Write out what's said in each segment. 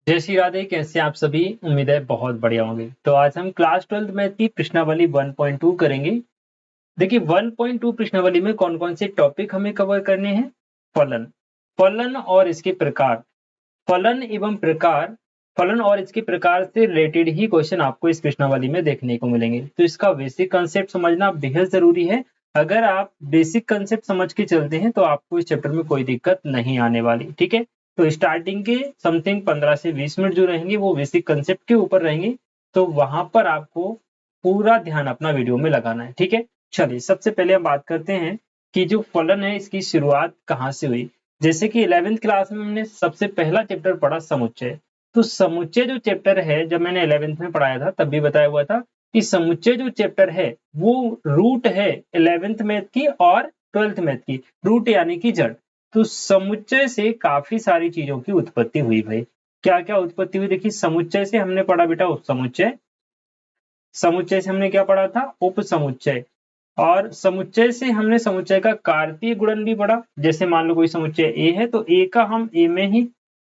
जय श्री राधे। कैसे आप सभी? उम्मीद है बहुत बढ़िया होंगे। तो आज हम क्लास 12th मैथ की प्रश्नावली 1.2 करेंगे। देखिए 1.2 प्रश्नावली में कौन कौन से टॉपिक हमें कवर करने हैं। फलन, फलन और इसके प्रकार, फलन एवं प्रकार, फलन और इसके प्रकार से रिलेटेड ही क्वेश्चन आपको इस प्रश्नावली में देखने को मिलेंगे। तो इसका बेसिक कंसेप्ट समझना बेहद जरूरी है। अगर आप बेसिक कंसेप्ट समझ के चलते हैं तो आपको इस चैप्टर में कोई दिक्कत नहीं आने वाली। ठीक है, तो स्टार्टिंग के समथिंग 15 से 20 मिनट जो रहेंगे वो बेसिक कंसेप्ट के ऊपर रहेंगे। तो वहां पर आपको पूरा ध्यान अपना वीडियो में लगाना है। ठीक है, चलिए सबसे पहले हम बात करते हैं कि जो फलन है इसकी शुरुआत कहाँ से हुई। जैसे कि 11th क्लास में हमने सबसे पहला चैप्टर पढ़ा समुच्चय। तो समुच्चय जो चैप्टर है, जब मैंने 11th में पढ़ाया था तब भी बताया हुआ था कि समुच्चय जो चैप्टर है वो रूट है 11th मैथ की और 12th मैथ की। रूट यानी कि जड़। तो समुच्चय से काफी सारी चीजों की उत्पत्ति हुई भाई। क्या क्या उत्पत्ति हुई? देखिए समुच्चय से हमने पढ़ा बेटा उप समुच्चय, समुच्चय से हमने क्या पढ़ा था? उप समुच्चय। और समुच्चय से हमने समुच्चय का कार्तीय गुणन भी पढ़ा। जैसे मान लो कोई समुच्चय ए है तो ए का हम ए में ही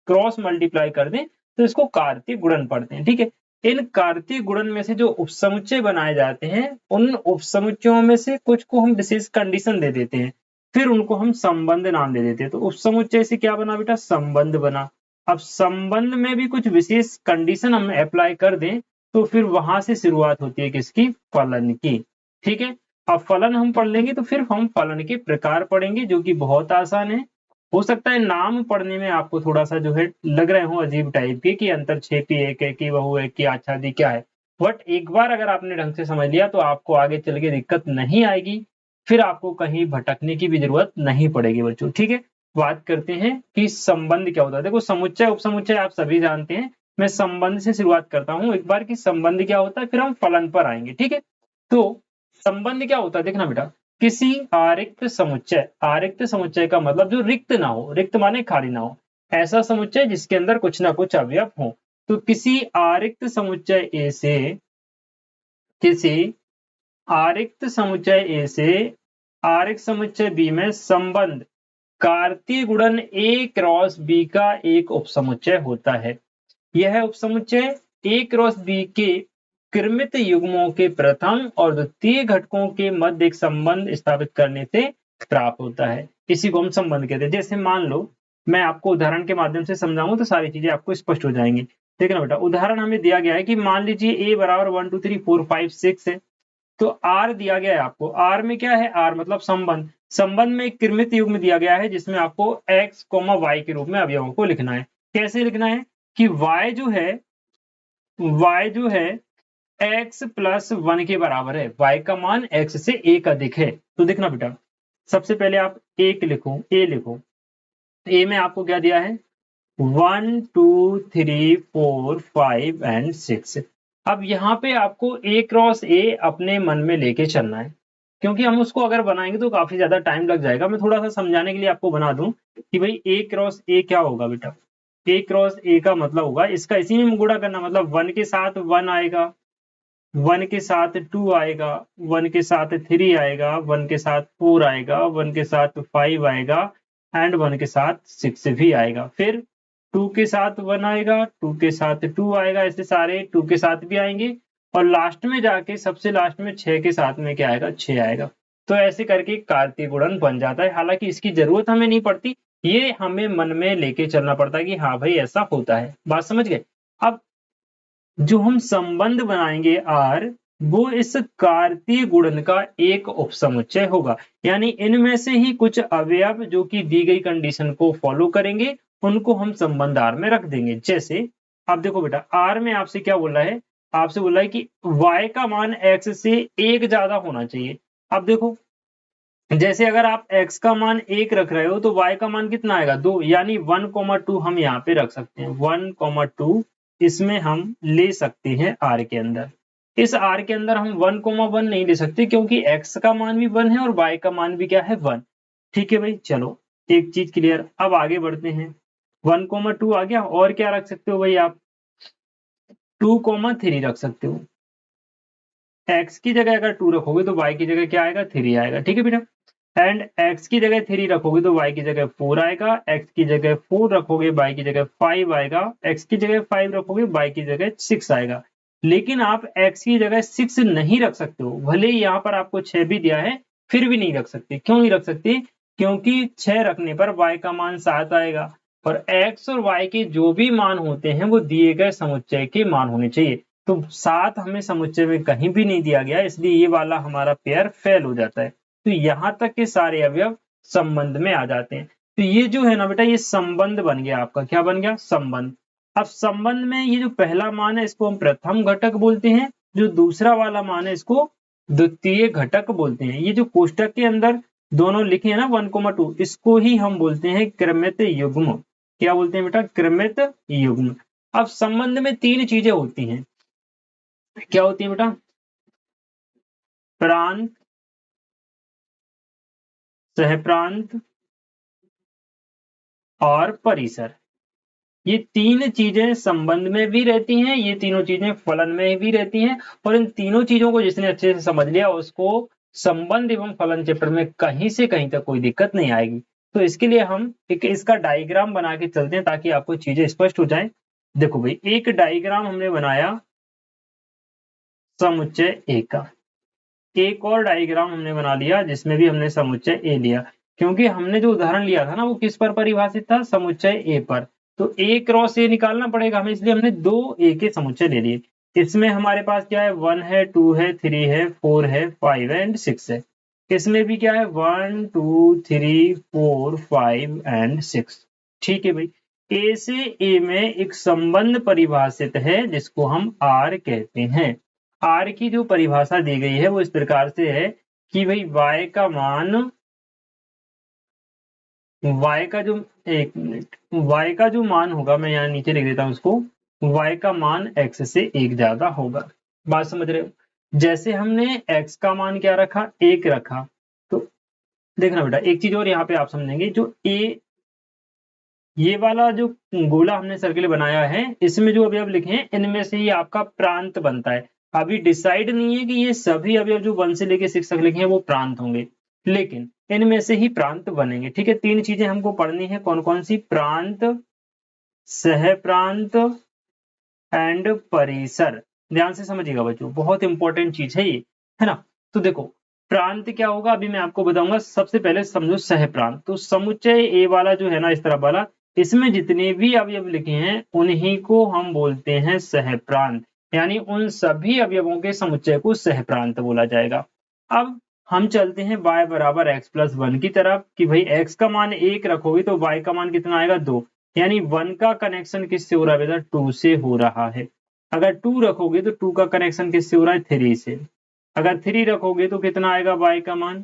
क्रॉस मल्टीप्लाई कर दें तो इसको कार्तीय गुणन पढ़ते हैं। ठीक है, इन कार्तीय गुणन में से जो उपसमुच्चय बनाए जाते हैं उन उपसमुच्चयों में से कुछ को हम विशेष कंडीशन दे देते हैं, फिर उनको हम संबंध नाम दे देते हैं। तो उपसमुच्चय से क्या बना बेटा? संबंध बना। अब संबंध में भी कुछ विशेष कंडीशन हम अप्लाई कर दें तो फिर वहां से शुरुआत होती है किसकी? फलन की। ठीक है, अब फलन हम पढ़ लेंगे तो फिर हम फलन के प्रकार पढ़ेंगे जो कि बहुत आसान है। हो सकता है नाम पढ़ने में आपको थोड़ा सा जो है लग रहे हो अजीब टाइप के कि अंतरछेपी एक है कि बहु है कि आच्छादी क्या है, बट एक बार अगर आपने ढंग से समझ लिया तो आपको आगे चल के दिक्कत नहीं आएगी। फिर आपको कहीं भटकने की भी जरूरत नहीं पड़ेगी बच्चों। ठीक है, बात करते हैं कि संबंध क्या होता है। देखो समुच्चय उपसमुच्चय आप सभी जानते हैं। मैं संबंध से शुरुआत करता हूं एक बार कि संबंध क्या होता है, फिर हम फलन पर आएंगे। ठीक है, तो संबंध क्या होता है देखना बेटा। किसी आरिक्त समुच्चय, आरिक्त समुच्चय का मतलब जो रिक्त ना हो, रिक्त माने खाली ना हो, ऐसा समुच्चय जिसके अंदर कुछ ना कुछ अवयव हो। तो किसी आरिक्त समुच्चय ए से, किसी आरिक्त समुच्चय ए से आरिक्त समुच्चय बी में संबंध कार्तीय गुणन ए क्रॉस बी का एक उपसमुच्चय होता है। यह उपसमुच्चय ए क्रॉस बी के क्रमित युग्मों के प्रथम और द्वितीय घटकों के मध्य एक संबंध स्थापित करने से प्राप्त होता है। इसी को हम संबंध कहते हैं। जैसे मान लो मैं आपको उदाहरण के माध्यम से समझाऊं तो सारी चीजें आपको स्पष्ट हो जाएंगी। ठीक है ना बेटा, उदाहरण हमें दिया गया है कि मान लीजिए ए बराबर 1 2 3 4 5 6 है। तो आर दिया गया है आपको। आर में क्या है? आर मतलब संबंध। संबंध में एक क्रमित युग्म दिया गया है जिसमें आपको एक्स वाई के रूप में अवयवों को लिखना है। कैसे लिखना है कि y जो है x प्लस 1 के बराबर है। y का मान x से एक अधिक है। तो देखना बेटा, सबसे पहले आप एक लिखो, ए लिखो। ए में आपको क्या दिया है? 1 2 3 4 5 एंड 6। अब यहाँ पे आपको ए क्रॉस ए अपने मन में लेके चलना है, क्योंकि हम उसको अगर बनाएंगे तो काफी ज्यादा टाइम लग जाएगा। मैं थोड़ा सा समझाने के लिए आपको बना दूं कि भाई ए क्रॉस ए क्या होगा बेटा। ए क्रॉस ए का मतलब होगा इसका इसी में गुणा करना, मतलब 1 के साथ 1 आएगा, 1 के साथ 2 आएगा, 1 के साथ 3 आएगा, 1 के साथ 4 आएगा, 1 के साथ 5 आएगा एंड 1 के साथ 6 भी आएगा। फिर 2 के साथ 1 आएगा, 2 के साथ 2 आएगा, ऐसे सारे 2 के साथ भी आएंगे और लास्ट में जाके सबसे लास्ट में 6 के साथ में क्या आएगा? 6 आएगा। तो ऐसे करके कार्तीय गुणन बन जाता है। हालांकि इसकी जरूरत हमें नहीं पड़ती, ये हमें मन में लेके चलना पड़ता है कि हाँ भाई ऐसा होता है। बात समझ गए? अब जो हम संबंध बनाएंगे आर, वो इस कार्तीय गुणन का एक उपसमुच्चय होगा। यानी इनमें से ही कुछ अवयव जो कि दी गई कंडीशन को फॉलो करेंगे उनको हम संबंध आर में रख देंगे। जैसे अब देखो बेटा, आर में आपसे क्या बोल रहा है? आपसे बोल रहा है कि y का मान x से एक ज्यादा होना चाहिए। अब देखो, जैसे अगर आप x का मान एक रख रहे हो तो y का मान कितना आएगा? 2, यानी 1,2 हम यहाँ पे रख सकते हैं। 1,2 इसमें हम ले सकते हैं r के अंदर। इस r के अंदर हम 1,1 नहीं ले सकते क्योंकि x का मान भी 1 है और y का मान भी क्या है? 1। ठीक है भाई, चलो एक चीज क्लियर। अब आगे बढ़ते हैं। 1,2 आ गया, और क्या रख सकते हो भाई आप? 2,3 रख सकते हो। x की जगह अगर 2 रखोगे तो y की जगह क्या आएगा? 3 आएगा। ठीक है बेटा, एंड x की जगह 3 रखोगे तो y की जगह 4 आएगा, x की जगह 4 रखोगे y की जगह 5 आएगा, x की जगह 5 रखोगे y की जगह 6 आएगा। लेकिन आप x की जगह 6 नहीं रख सकते हो, भले ही यहाँ पर आपको 6 भी दिया है फिर भी नहीं रख सकते। क्यों नहीं रख सकते? क्योंकि 6 रखने पर y का मान 7 आएगा और x और y के जो भी मान होते हैं वो दिए गए समुच्चय के मान होने चाहिए। तो 7 हमें समुच्चय में कहीं भी नहीं दिया गया, इसलिए ये वाला हमारा पेयर फेल हो जाता है। तो यहां तक के सारे अवयव संबंध में आ जाते हैं। तो ये जो है ना बेटा, ये संबंध बन गया आपका। क्या बन गया? संबंध। अब संबंध में ये जो पहला मान है इसको हम प्रथम घटक बोलते हैं, जो दूसरा वाला मान है इसको द्वितीय घटक बोलते हैं। ये जो कोष्टक के अंदर दोनों लिखे हैं ना 1,2, इसको ही हम बोलते हैं क्रमित युग्म। क्या बोलते हैं बेटा? क्रमित युग्म। अब संबंध में 3 चीजें होती हैं। क्या होती है बेटा? प्रांत, सहप्रांत और परिसर। ये 3 चीजें संबंध में भी रहती हैं, ये तीनों चीजें फलन में भी रहती हैं। और इन तीनों चीजों को जिसने अच्छे से समझ लिया उसको संबंध एवं फलन चैप्टर में कहीं से कहीं तक कोई दिक्कत नहीं आएगी। तो इसके लिए हम एक इसका डायग्राम बना के चलते हैं ताकि आपको चीजें स्पष्ट हो जाएं। देखो भाई, एक डायग्राम हमने बनाया समुच्चय ए का, एक और डायग्राम हमने बना लिया जिसमें भी हमने समुच्चय ए लिया। क्योंकि हमने जो उदाहरण लिया था ना वो किस पर परिभाषित था? समुच्चय ए पर। तो ए क्रॉस ए निकालना पड़ेगा हमें, इसलिए हमने 2 ए के समुच्चय ले लिए। इसमें हमारे पास क्या है? 1 है, 2 है, 3 है, 4 है, 5 है एंड 6 है। इसमें भी क्या है? 1 2 3 4 5 एंड 6। ठीक है भाई, ए से ए में एक संबंध परिभाषित है जिसको हम आर कहते हैं। आर की जो परिभाषा दी गई है वो इस प्रकार से है कि भाई y का मान, y का जो, एक मिनट, y का जो मान होगा, मैं यहाँ नीचे लिख देता हूँ उसको, y का मान x से 1 ज्यादा होगा। बात समझ रहे हो? जैसे हमने x का मान क्या रखा? 1 रखा। तो देखना बेटा, एक चीज और यहाँ पे आप समझेंगे, जो ये वाला जो गोला हमने सर्किल बनाया है इसमें जो अवयव लिखे हैं इनमें से ही आपका प्रांत बनता है। अभी डिसाइड नहीं है कि ये सभी अवयव जो 1 से लेके 6 तक लिखे हैं वो प्रांत होंगे, लेकिन इनमें से ही प्रांत बनेंगे। ठीक है, 3 चीजें हमको पढ़नी है। कौन कौन सी? प्रांत, सह प्रांत एंड परिसर। ध्यान से समझिएगा बच्चों, बहुत इंपॉर्टेंट चीज है ये, है ना। तो देखो, प्रांत क्या होगा अभी मैं आपको बताऊंगा। सबसे पहले समझो सह प्रांत। तो समुच्चय ए वाला जो है ना, इस तरह वाला, इसमें जितने भी अवयव लिखे हैं उन्हीं को हम बोलते हैं सह प्रांत, यानी उन सभी अवयवों के समुच्चय को सह प्रांत बोला जाएगा। अब हम चलते हैं y बराबर x प्लस 1 की तरफ कि भाई x का मान 1 रखोगे तो y का मान कितना आएगा? 2। यानी 1 का कनेक्शन किससे हो रहा है बेटा? 2 से हो रहा है। अगर 2 रखोगे तो 2 का कनेक्शन किससे हो रहा है? 3 से। अगर 3 रखोगे तो कितना आएगा y का मान?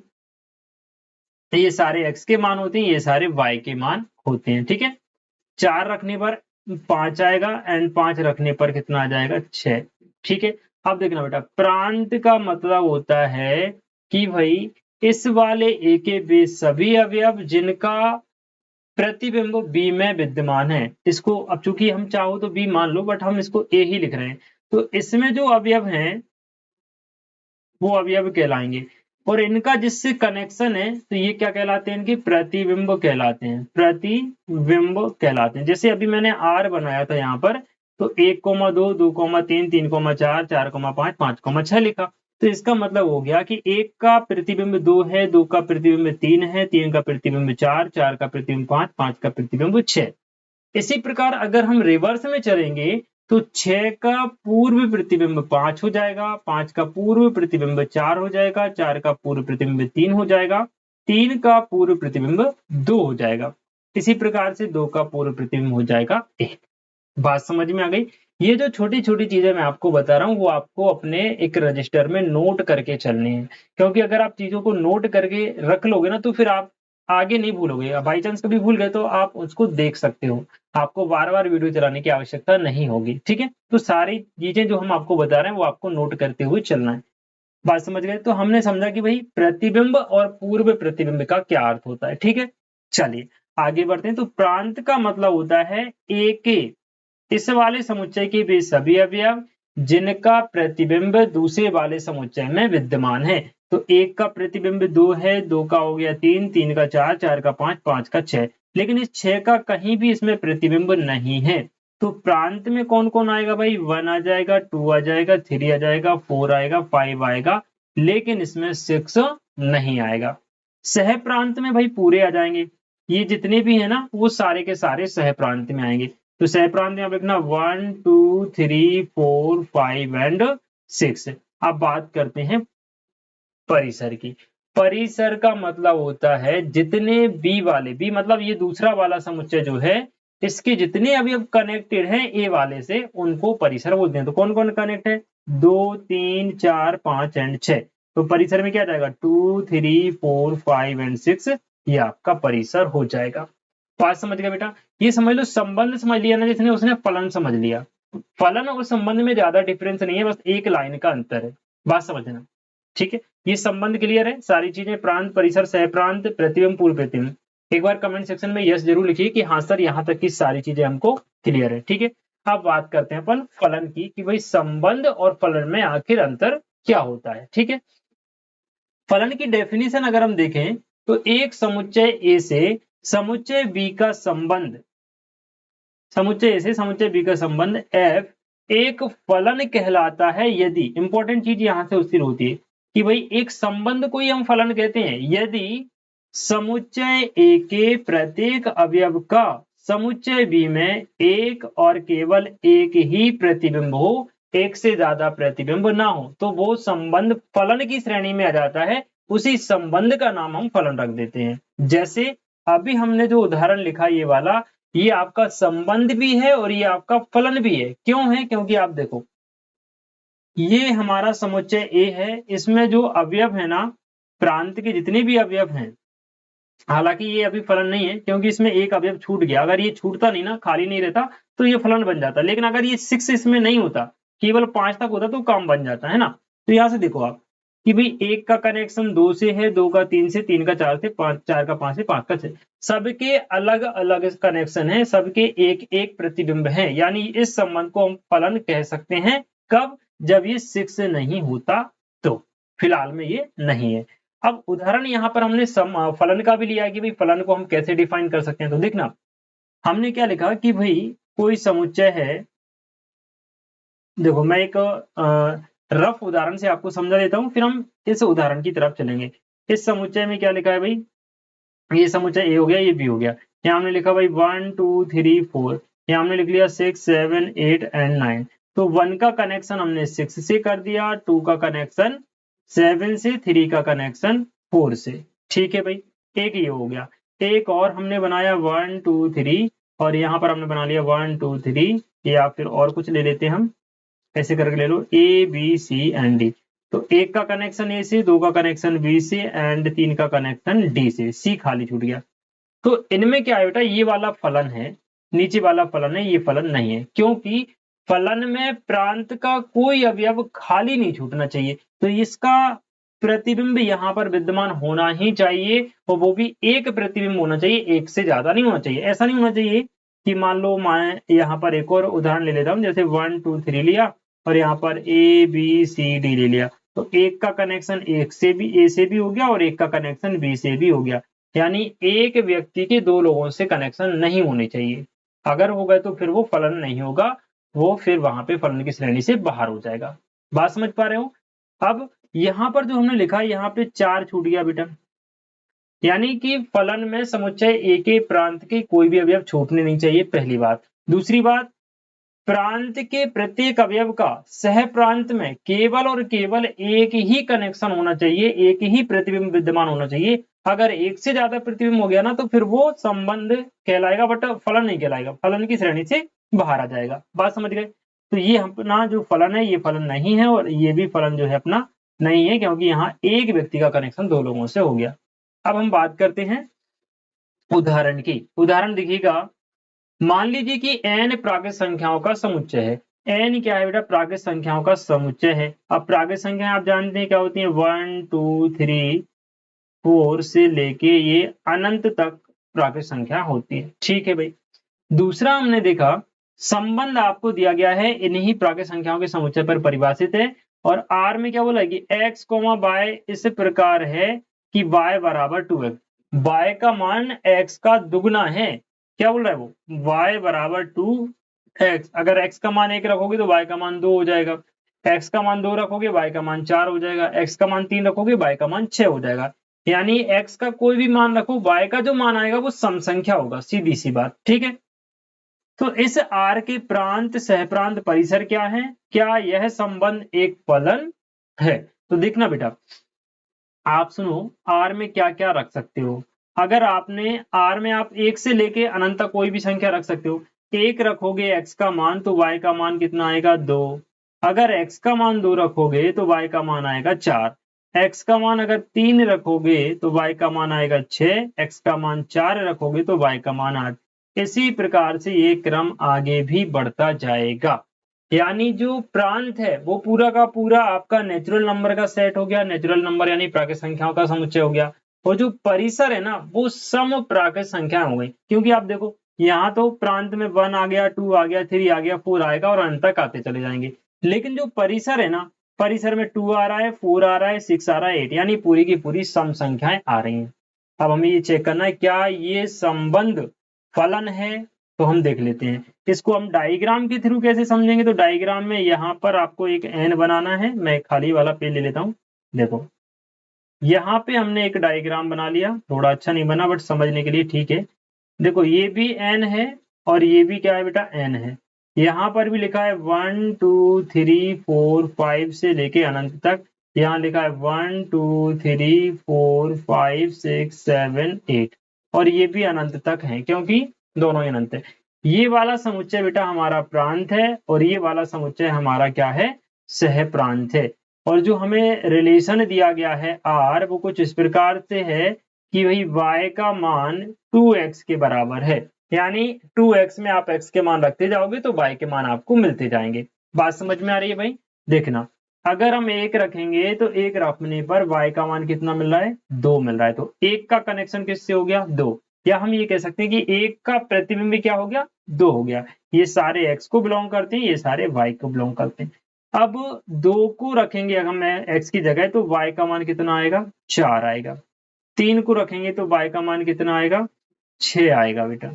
तो ये सारे x के मान होते हैं, ये सारे y के मान होते हैं। ठीक है, 4 रखने पर 5 आएगा एंड 5 रखने पर कितना आ जाएगा? 6। ठीक है, अब देखना बेटा, प्रांत का मतलब होता है कि भाई इस वाले ए के वे सभी अवयव जिनका प्रतिबिंब बी में विद्यमान है। इसको अब चूंकि हम चाहो तो बी मान लो, बट हम इसको ए ही लिख रहे हैं। तो इसमें जो अवयव हैं वो अवयव कहलाएंगे, और इनका जिससे कनेक्शन है तो ये क्या कहलाते हैं? इनके प्रतिबिंब कहलाते हैं। प्रतिबिंब कहलाते हैं। जैसे अभी मैंने आर बनाया था यहाँ पर, तो 1,2, 2,3, 3,4, 4,5, 5,6 लिखा। तो इसका मतलब हो गया कि 1 का प्रतिबिंब 2 है, 2 का प्रतिबिंब 3 है, 3 का प्रतिबिंब 4, 4 का प्रतिबिंब 5, 5 का प्रतिबिंब 6। इसी प्रकार अगर हम रिवर्स में चलेंगे तो 6 का पूर्व प्रतिबिंब 5 हो जाएगा, 5 का पूर्व प्रतिबिंब 4 हो जाएगा, 4 का पूर्व प्रतिबिंब 3 हो जाएगा, 3 का पूर्व प्रतिबिंब 2 हो जाएगा। इसी प्रकार से 2 का पूर्व प्रतिबिंब हो जाएगा 1। बात समझ में आ गई? ये जो छोटी छोटी चीजें मैं आपको बता रहा हूँ वो आपको अपने एक रजिस्टर में नोट करके चलनी है, क्योंकि अगर आप चीजों को नोट करके रख लोगे ना तो फिर आप आगे नहीं भूलोगे। बाई चांस कभी भूल गए तो आप उसको देख सकते हो, आपको बार बार वीडियो चलाने की आवश्यकता नहीं होगी। ठीक है, तो सारी चीजें जो हम आपको बता रहे हैं वो आपको नोट करते हुए चलना है। बात समझ गए? तो हमने समझा कि भाई प्रतिबिंब और पूर्व प्रतिबिंब का क्या अर्थ होता है। ठीक है, चलिए आगे बढ़ते हैं। तो प्रांत का मतलब होता है ए के इस वाले समुच्चय के वे सभी अवयव जिनका प्रतिबिंब दूसरे वाले समुच्चय में विद्यमान है। तो 1 का प्रतिबिंब 2 है, 2 का हो गया 3, 3 का 4, 4 का 5, 5 का 6। लेकिन इस 6 का कहीं भी इसमें प्रतिबिंब नहीं है। तो प्रांत में कौन कौन आएगा भाई? 1 आ जाएगा, 2 आ जाएगा, 3 आ जाएगा, 4 आएगा, 5 आएगा, लेकिन इसमें 6 नहीं आएगा। सह प्रांत में भाई पूरे आ जाएंगे, ये जितने भी है ना वो सारे के सारे सह प्रांत में आएंगे। तो सह प्रांत में आप लिखना 1 2 3 4 5 एंड 6। अब बात करते हैं परिसर की। परिसर का मतलब होता है जितने बी वाले, बी मतलब ये दूसरा वाला समुच्चय जो है, इसके जितने अवयव कनेक्टेड हैं ए वाले से, उनको परिसर बोलते हैं। तो कौन कौन कनेक्ट है? 2 3 4 5 एंड 6। तो परिसर में क्या जाएगा? 2 3 4 5 एंड 6, ये आपका परिसर हो जाएगा। बात समझ गया बेटा? ये समझ लो, संबंध समझ लिया ना जिसने, उसने फलन समझ लिया। फलन और संबंध में ज्यादा डिफरेंस नहीं है, बस एक लाइन का अंतर है। बात समझना, ठीक है? ये संबंध क्लियर है? सारी चीजें प्रांत, परिसर, सह प्रांत, प्रतिबिंब, पूर्व प्रतिबिंब। एक बार कमेंट सेक्शन में यस जरूर लिखिए कि हाँ सर यहाँ तक की सारी चीजें हमको क्लियर है, ठीक है? अब बात करते हैं अपन फलन की, कि भाई संबंध और फलन में आखिर अंतर क्या होता है, ठीक है? फलन की डेफिनेशन अगर हम देखें तो एक समुच्चय ए से समुच्चय बी का संबंध, समुच्चय ए से समुच्चय बी का संबंध एफ एक फलन कहलाता है यदि, इंपॉर्टेंट चीज यहां से स्थिर होती है कि भाई एक संबंध को ही हम फलन कहते हैं यदि समुच्चय ए के प्रत्येक अवयव का समुच्चय बी में एक और केवल एक ही प्रतिबिंब हो, एक से ज्यादा प्रतिबिंब ना हो, तो वो संबंध फलन की श्रेणी में आ जाता है। उसी संबंध का नाम हम फलन रख देते हैं। जैसे अभी हमने जो उदाहरण लिखा ये वाला, ये आपका संबंध भी है और ये आपका फलन भी है। क्यों है? क्योंकि आप देखो, ये हमारा समुच्चय ए है, इसमें जो अवयव है ना, प्रांत के जितने भी अवयव हैं, हालांकि ये अभी फलन नहीं है क्योंकि इसमें एक अवयव छूट गया। अगर ये छूटता नहीं ना, खाली नहीं रहता, तो ये फलन बन जाता। लेकिन अगर ये 6 इसमें नहीं होता, केवल 5 तक होता, तो काम बन जाता है ना। तो यहाँ से देखो आप कि भाई 1 का कनेक्शन 2 से है, 2 का 3 से, 3 का 4 से, 4 का 5 से, 5 का 6, सबके अलग अलग कनेक्शन है, सबके एक एक प्रतिबिंब है। यानी इस संबंध को हम फलन कह सकते हैं। कब? जब ये 6 नहीं होता तो। फिलहाल में ये नहीं है। अब उदाहरण यहाँ पर हमने फलन का भी लिया है कि भाई फलन को हम कैसे डिफाइन कर सकते हैं। तो देखना, हमने क्या लिखा कि भाई कोई समुच्चय है, देखो मैं एक रफ उदाहरण से आपको समझा देता हूँ, फिर हम इस उदाहरण की तरफ चलेंगे। इस समुच्चय में क्या लिखा है भाई? ये समुच्चय ए हो गया, ये बी हो गया। यहाँ हमने लिखा भाई 1 2 3 4, यहाँ हमने लिख लिया 6 7 8 एंड 9। तो 1 का कनेक्शन हमने 6 से कर दिया, 2 का कनेक्शन 7 से, 3 का कनेक्शन 4 से। ठीक है भाई, एक ये हो गया। एक और हमने बनाया 1 2 3, और यहाँ पर हमने बना लिया 1 2 3, या फिर और कुछ ले लेते हैं हम, ऐसे करके ले लो A B C and D. तो एक का कनेक्शन ए से, 2 का कनेक्शन बी से एंड 3 का कनेक्शन डी से। सी खाली छूट गया। तो इनमें क्या है बेटा? ये वाला फलन है, नीचे वाला फलन है, ये फलन नहीं है, क्योंकि फलन में प्रांत का कोई अवयव खाली नहीं छूटना चाहिए। तो इसका प्रतिबिंब यहाँ पर विद्यमान होना ही चाहिए, और वो भी एक प्रतिबिंब होना चाहिए, एक से ज्यादा नहीं होना चाहिए। ऐसा नहीं होना चाहिए कि मान लो मैं यहाँ पर एक और उदाहरण ले लेता हूँ, जैसे 1 2 3 लिया और यहाँ पर ए बी सी डी ले लिया, तो एक का कनेक्शन एक से भी, ए से भी हो गया, और एक का कनेक्शन बी से भी हो गया। यानी एक व्यक्ति के दो लोगों से कनेक्शन नहीं होने चाहिए। अगर हो गए तो फिर वो फलन नहीं होगा, वो फिर वहां पे फलन की श्रेणी से बाहर हो जाएगा। बात समझ पा रहे हो? अब यहाँ पर जो हमने लिखा, यहाँ पे 4 छूट गया बेटा, यानी कि फलन में समुच्चय ए के प्रांत के कोई भी अवयव छूटने नहीं चाहिए, पहली बात। दूसरी बात, प्रांत के प्रत्येक अवयव का सह प्रांत में केवल और केवल एक ही कनेक्शन होना चाहिए, एक ही प्रतिबिंब विद्यमान होना चाहिए। अगर एक से ज्यादा प्रतिबिंब हो गया ना, तो फिर वो संबंध कहलाएगा, बट फलन नहीं कहलाएगा, फलन की श्रेणी से बाहर आ जाएगा। बात समझ गए? तो ये अपना जो फलन है, ये फलन नहीं है, और ये भी फलन जो है अपना नहीं है, क्योंकि यहाँ एक व्यक्ति का कनेक्शन दो लोगों से हो गया। अब हम बात करते हैं उदाहरण की। उदाहरण देखिएगा, मान लीजिए कि n प्राकृत संख्याओं का समुच्चय है। n क्या है बेटा? प्राकृत संख्याओं का समुच्चय है। अब प्राकृत संख्याएं आप जानते हैं क्या होती हैं? 1 2 3 4 से लेके ये अनंत तक प्राकृत संख्या होती है। ठीक है भाई। दूसरा हमने देखा, संबंध आपको दिया गया है, इन्हीं प्राकृत संख्याओं के समुच्चय पर परिभाषित है। और आर में क्या बोला है कि x, y इस प्रकार है कि y बराबर 2x। y का मान x का दुगना है। क्या बोल रहा है वो? y बराबर 2x। अगर x का मान 1 रखोगे तो y का मान 2 हो जाएगा, x का मान 2 रखोगे y का मान 4 हो जाएगा, x का मान 3 रखोगे y का मान 6 हो जाएगा। यानी x का कोई भी मान रखो, y का जो मान आएगा वो सम संख्या होगा, सीधी सी बात, ठीक है। तो इस R के प्रांत सहप्रांत परिसर क्या है? क्या यह संबंध एक फलन है? तो देखना बेटा, आप सुनो, R में क्या क्या रख सकते हो। अगर आपने R में आप 1 से लेके अनंत तक कोई भी संख्या रख सकते हो। 1 रखोगे x का मान तो y का मान कितना आएगा? 2। अगर x का मान 2 रखोगे तो y का मान आएगा 4। x का मान अगर 3 रखोगे तो y का मान आएगा 6। x का मान 4 रखोगे तो y का मान 8। इसी प्रकार से ये क्रम आगे भी बढ़ता जाएगा। यानी जो प्रांत है वो पूरा का पूरा आपका नेचुरल नंबर का सेट हो गया, नेचुरल नंबर यानी प्राकृत संख्याओं का समुच्चय हो गया। और जो परिसर है ना वो सम प्राकृत संख्या हो गई, क्योंकि आप देखो यहाँ तो प्रांत में 1 आ गया, 2 आ गया, 3 आ गया, 4 आएगा और अंत तक आते चले जाएंगे। लेकिन जो परिसर है ना, परिसर में 2 आ रहा है, 4 आ रहा है, 6 आ रहा है, 8, यानी पूरी की पूरी सम संख्याएं आ रही हैं। अब हमें ये चेक करना है क्या ये संबंध फलन है, तो हम देख लेते हैं। इसको हम डायग्राम के थ्रू कैसे समझेंगे, तो डायग्राम में यहाँ पर आपको एक एन बनाना है। मैं खाली वाला पेज ले लेता हूँ। देखो यहाँ पे हमने एक डायग्राम बना लिया, थोड़ा अच्छा नहीं बना बट समझने के लिए ठीक है। देखो ये भी एन है और ये भी क्या है बेटा? एन है। यहाँ पर भी लिखा है 1 2 3 4 5 से लेके अनंत तक। यहाँ लिखा है 1 2 3 4 5 6 7 8 और ये भी अनंत तक है, क्योंकि दोनों ही अनंत है। ये वाला समुच्चय बेटा हमारा प्रांत है और ये वाला समुच्चय हमारा क्या है? सह प्रांत है। और जो हमें रिलेशन दिया गया है आर, वो कुछ इस प्रकार से है कि भाई y का मान 2x के बराबर है। यानी 2x में आप x के मान रखते जाओगे तो y के मान आपको मिलते जाएंगे। बात समझ में आ रही है भाई? देखना, अगर हम 1 रखेंगे तो 1 रखने पर y का मान कितना मिल रहा है? 2 मिल रहा है। तो 1 का कनेक्शन किससे हो गया? 2। या हम ये कह सकते हैं कि 1 का प्रतिबिंब क्या हो गया? 2 हो गया। ये सारे x को बिलोंग करते हैं, ये सारे y को बिलोंग करते हैं। अब 2 को रखेंगे अगर मैं x की जगह तो y का मान कितना आएगा? 4 आएगा। 3 को रखेंगे तो y का मान कितना आएगा? 6 आएगा बेटा।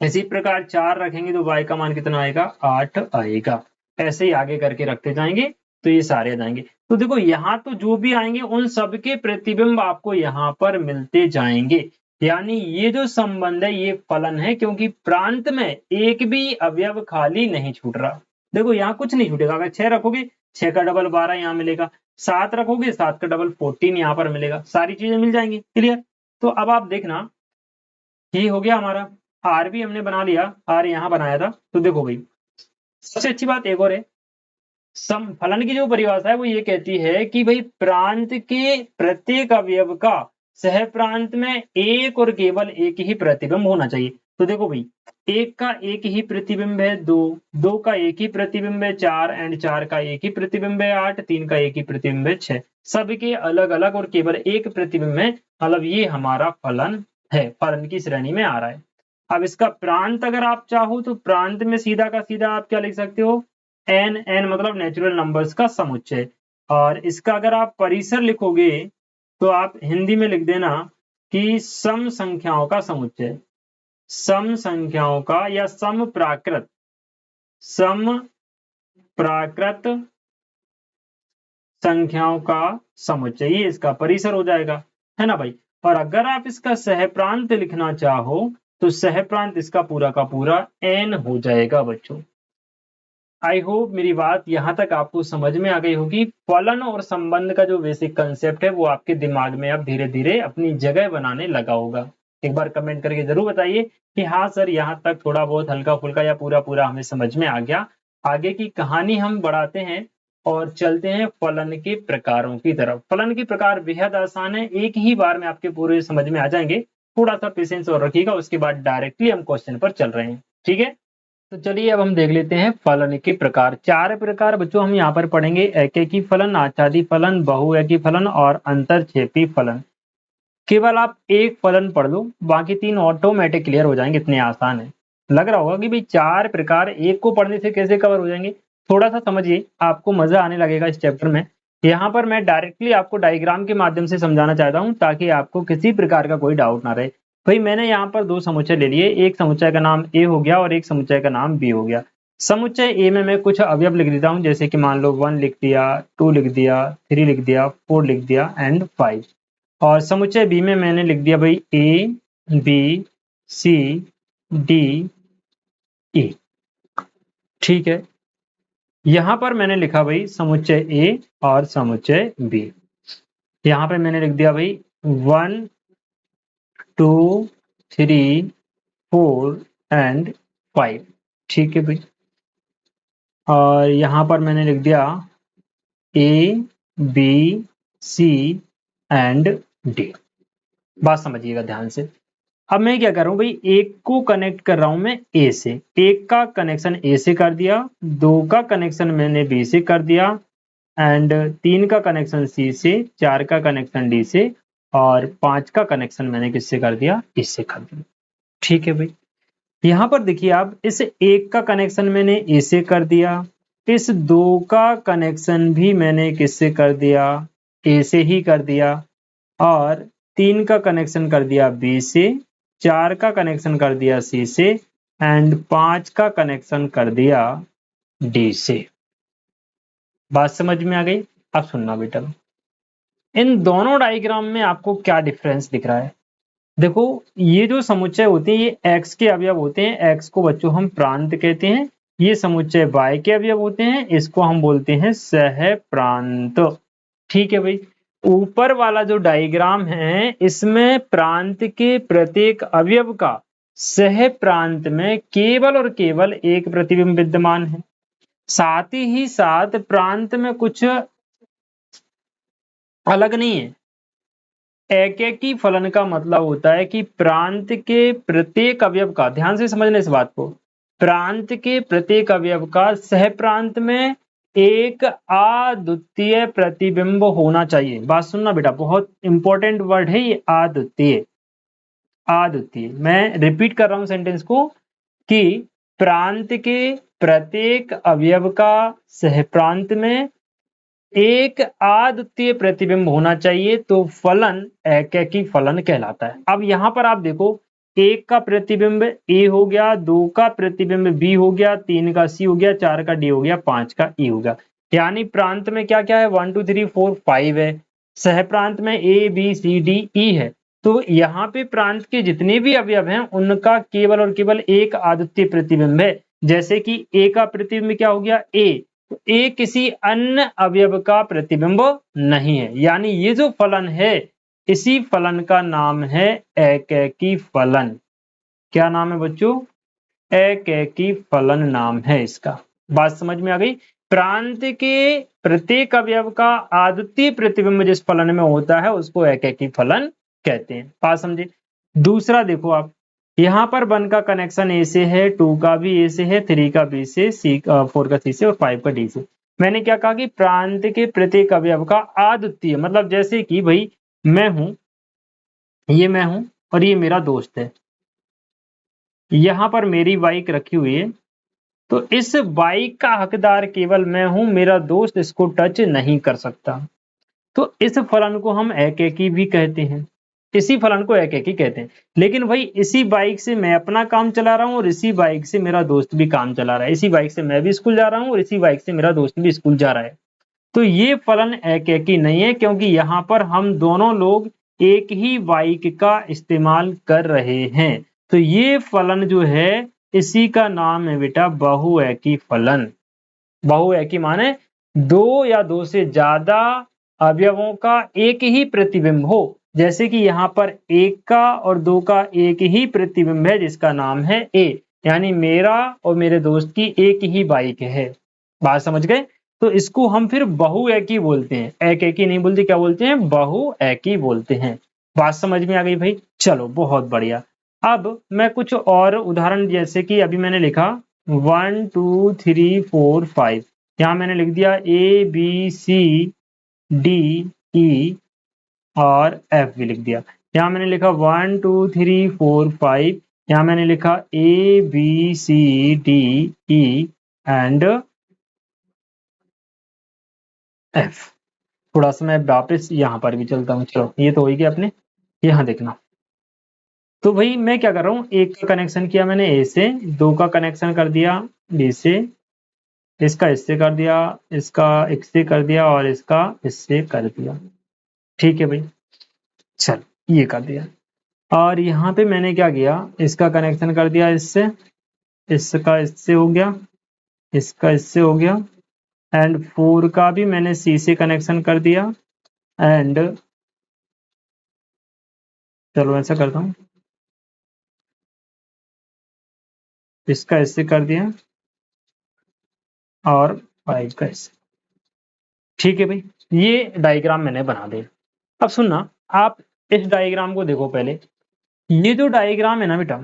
इसी प्रकार 4 रखेंगे तो y का मान कितना आएगा? 8 आएगा। ऐसे ही आगे करके रखते जाएंगे तो ये सारे आ जाएंगे। तो देखो यहाँ तो जो भी आएंगे उन सबके प्रतिबिंब आपको यहाँ पर मिलते जाएंगे। यानी ये जो संबंध है ये फलन है, क्योंकि प्रांत में एक भी अवयव खाली नहीं छूट रहा। देखो यहाँ कुछ नहीं छूटेगा। अगर 6 रखोगे 6 का डबल 12 यहाँ मिलेगा, 7 रखोगे 7 का डबल 14 यहाँ पर मिलेगा, सारी चीजें मिल जाएंगी। क्लियर? तो अब आप देखना, ये हो गया हमारा। आर भी हमने बना लिया, आर यहाँ बनाया था। तो देखो भाई सबसे अच्छी बात एक और है, सम फलन की जो परिभाषा है वो ये कहती है कि भाई प्रांत के प्रत्येक अवयव का सह प्रांत में एक और केवल एक ही प्रतिबिंब होना चाहिए। तो देखो भाई 1 का एक ही प्रतिबिंब है 2, 2 का एक ही प्रतिबिंब है 4 एंड 4 का एक ही प्रतिबिंब है 8, 3 का एक ही प्रतिबिंब है 6। सबके अलग अलग और केवल एक प्रतिबिंब है, मतलब ये हमारा फलन है, फलन की श्रेणी में आ रहा है। अब इसका प्रांत अगर आप चाहो तो प्रांत में सीधा का सीधा आप क्या लिख सकते हो? एन, एन मतलब नेचुरल नंबर्स का समुच्चय। और इसका अगर आप परिसर लिखोगे तो आप हिंदी में लिख देना कि सम संख्याओं का समुच्चय, सम संख्याओं का या सम प्राकृत संख्याओं का समुच्चय, ये इसका परिसर हो जाएगा, है ना भाई। और अगर आप इसका सहप्रांत लिखना चाहो तो सहप्रांत इसका पूरा का पूरा एन हो जाएगा बच्चों। आई होप मेरी बात यहाँ तक आपको समझ में आ गई होगी। फलन और संबंध का जो बेसिक कंसेप्ट है वो आपके दिमाग में अब धीरे धीरे अपनी जगह बनाने लगा होगा। एक बार कमेंट करके जरूर बताइए कि हाँ सर यहाँ तक थोड़ा बहुत हल्का फुल्का या पूरा पूरा हमें समझ में आ गया। आगे की कहानी हम बढ़ाते हैं और चलते हैं फलन के प्रकारों की तरफ। फलन के प्रकार बेहद आसान है, एक ही बार में आपके पूरे समझ में आ जाएंगे। थोड़ा सा पेशेंस और रखिएगा, उसके बाद डायरेक्टली हम क्वेश्चन पर चल रहे हैं, ठीक है। तो चलिए अब हम देख लेते हैं फलन के प्रकार। 4 प्रकार बच्चों हम यहाँ पर पढ़ेंगे, एकेकी फलन, आच्छादी फलन, बहुएकी फलन और अंतरक्षेपी फलन। केवल आप एक फलन पढ़ लो, बाकी 3 ऑटोमेटिक क्लियर हो जाएंगे, इतने आसान है। लग रहा होगा कि भाई 4 प्रकार एक को पढ़ने से कैसे कवर हो जाएंगे, थोड़ा सा समझिए, आपको मजा आने लगेगा इस चैप्टर में। यहाँ पर मैं डायरेक्टली आपको डायग्राम के माध्यम से समझाना चाहता हूँ ताकि आपको किसी प्रकार का कोई डाउट ना रहे। भाई मैंने यहाँ पर दो समुच्चय ले लिए, एक समुच्चय का नाम ए हो गया और एक समुच्चय का नाम बी हो गया। समुच्चय ए में मैं कुछ अवयव लिख देता हूँ, जैसे कि मान लो 1 लिख दिया, 2 लिख दिया, 3 लिख दिया, 4 लिख दिया एंड 5। और समुच्चय बी में मैंने लिख दिया भाई ए बी सी डी ई। ठीक है, यहां पर मैंने लिखा भाई समुच्चय ए और समुच्चय बी। यहां पर मैंने लिख दिया भाई 1 2 3 4 एंड 5। ठीक है भाई, और यहां पर मैंने लिख दिया A B C and D. बात समझिएगा ध्यान से। अब मैं क्या कर रहा हूं भाई, एक को कनेक्ट कर रहा हूं मैं ए से, एक का कनेक्शन ए से कर दिया, 2 का कनेक्शन मैंने बी से कर दिया एंड 3 का कनेक्शन सी से, 4 का कनेक्शन डी से और 5 का कनेक्शन मैंने किससे कर दिया, इससे कर दिया। ठीक है भाई, यहां पर देखिए आप, इस एक का कनेक्शन मैंने ए से कर दिया, इस 2 का कनेक्शन भी मैंने किससे कर दिया, ए से ही कर दिया, और 3 का कनेक्शन कर दिया बी से, 4 का कनेक्शन कर दिया सी से एंड 5 का कनेक्शन कर दिया डी से। बात समझ में आ गई? अब सुनना बेटा, इन दोनों डायग्राम में आपको क्या डिफरेंस दिख रहा है। देखो, ये जो समुच्चय होते हैं ये एक्स के अवयव होते हैं, एक्स को बच्चों हम प्रांत कहते हैं। ये समुच्चय वाई के अवयव होते हैं, इसको हम बोलते हैं सह प्रांत। ठीक है भाई, ऊपर वाला जो डायग्राम है इसमें प्रांत के प्रत्येक अवयव का सह प्रांत में केवल और केवल एक प्रतिबिंब विद्यमान है। साथ ही साथ प्रांत में कुछ अलग नहीं है। एकैकी फलन का मतलब होता है कि प्रांत के प्रत्येक अवयव का, ध्यान से समझना इस बात को, प्रांत के प्रत्येक अवयव का सह प्रांत में एक अद्वितीय प्रतिबिंब होना चाहिए। बात सुनना बेटा, बहुत इंपॉर्टेंट वर्ड है ये, अद्वितीय। अद्वितीय, मैं रिपीट कर रहा हूं सेंटेंस को कि प्रांत के प्रत्येक अवयव का सह प्रांत में एक अद्वितीय प्रतिबिंब होना चाहिए, तो फलन एकैकी फलन कहलाता है। अब यहां पर आप देखो, एक का प्रतिबिंब ए हो गया, 2 का प्रतिबिंब बी हो गया, 3 का सी हो गया, 4 का डी हो गया, 5 का ई हो गया। यानी प्रांत में क्या क्या है, 1 2 3 4 5 है। सह प्रांत में ए बी सी डी ई है। तो यहाँ पे प्रांत के जितने भी अवयव हैं उनका केवल और केवल एक अद्वितीय प्रतिबिंब है। जैसे कि ए का प्रतिबिंब क्या हो गया, ए, तो ए किसी अन्य अवयव का प्रतिबिंब नहीं है। यानी ये जो फलन है, इसी फलन का नाम है एकैकी फलन। क्या नाम है बच्चों, एकैकी फलन नाम है इसका। बात समझ में आ गई? प्रांत के प्रत्येक अवयव का अद्वितीय प्रतिबिंब जिस फलन में होता है उसको एकैकी फलन कहते हैं। बात समझे? दूसरा देखो आप, यहाँ पर 1 का कनेक्शन ए से है, 2 का भी ए से है, 3 का बी से, 4 का सी से और 5 का डी से। मैंने क्या कहा कि प्रांत के प्रत्येक अवयव का अद्वितीय, मतलब जैसे कि भाई मैं हूं, ये मैं हूं और ये मेरा दोस्त है, यहां पर मेरी बाइक रखी हुई है, तो इस बाइक का हकदार केवल मैं हूं, मेरा दोस्त इसको टच नहीं कर सकता। तो इस फलन को हम एकैकी भी कहते हैं, इसी फलन को एकैकी कहते हैं। लेकिन भाई इसी बाइक से मैं अपना काम चला रहा हूं और इसी बाइक से मेरा दोस्त भी काम चला रहा है, इसी बाइक से मैं भी स्कूल जा रहा हूं और इसी बाइक से मेरा दोस्त भी स्कूल जा रहा है। तो ये फलन एकैकी नहीं है, क्योंकि यहाँ पर हम दोनों लोग एक ही बाइक का इस्तेमाल कर रहे हैं। तो ये फलन जो है इसी का नाम है बेटा बहुएकी फलन। बहुएकी माने 2 या 2 से ज्यादा अवयवों का एक ही प्रतिबिंब हो। जैसे कि यहाँ पर 1 का और 2 का एक ही प्रतिबिंब है जिसका नाम है ए, यानी मेरा और मेरे दोस्त की एक ही बाइक है। बात समझ गए? तो इसको हम फिर बहुएकी बोलते हैं, एकैकी नहीं बोलते, क्या बोलते हैं, बहुएकी बोलते हैं। बात समझ में आ गई भाई? चलो बहुत बढ़िया। अब मैं कुछ और उदाहरण, जैसे कि अभी मैंने लिखा 1 2 3 4 5, यहाँ मैंने लिख दिया ए बी सी डी ई और एफ भी लिख दिया। यहाँ मैंने लिखा 1 2 3 4 5, यहाँ मैंने लिखा A B C D E and F. थोड़ा सा मैं वापस यहाँ पर भी चलता हूँ। चलो ये तो हो ही गया अपने। यहाँ देखना, तो भाई मैं क्या कर रहा हूँ, एक का कनेक्शन किया मैंने ए से, दो का कनेक्शन कर दिया बी से, इसका इससे कर दिया, इसका इससे कर दिया और इसका इससे कर दिया। ठीक है भाई, चल ये कर दिया। और यहाँ पे मैंने क्या किया, इसका कनेक्शन कर दिया इससे, इसका इससे हो गया, इसका इससे हो गया, एंड 4 का भी मैंने सी से कनेक्शन कर दिया। एंड चलो ऐसा करता हूँ, इसका इससे कर दिया और 5 का इससे। ठीक है भाई, ये डायग्राम मैंने बना दिया। अब सुनना, आप इस डायग्राम को देखो पहले। ये जो डायग्राम है ना बेटा,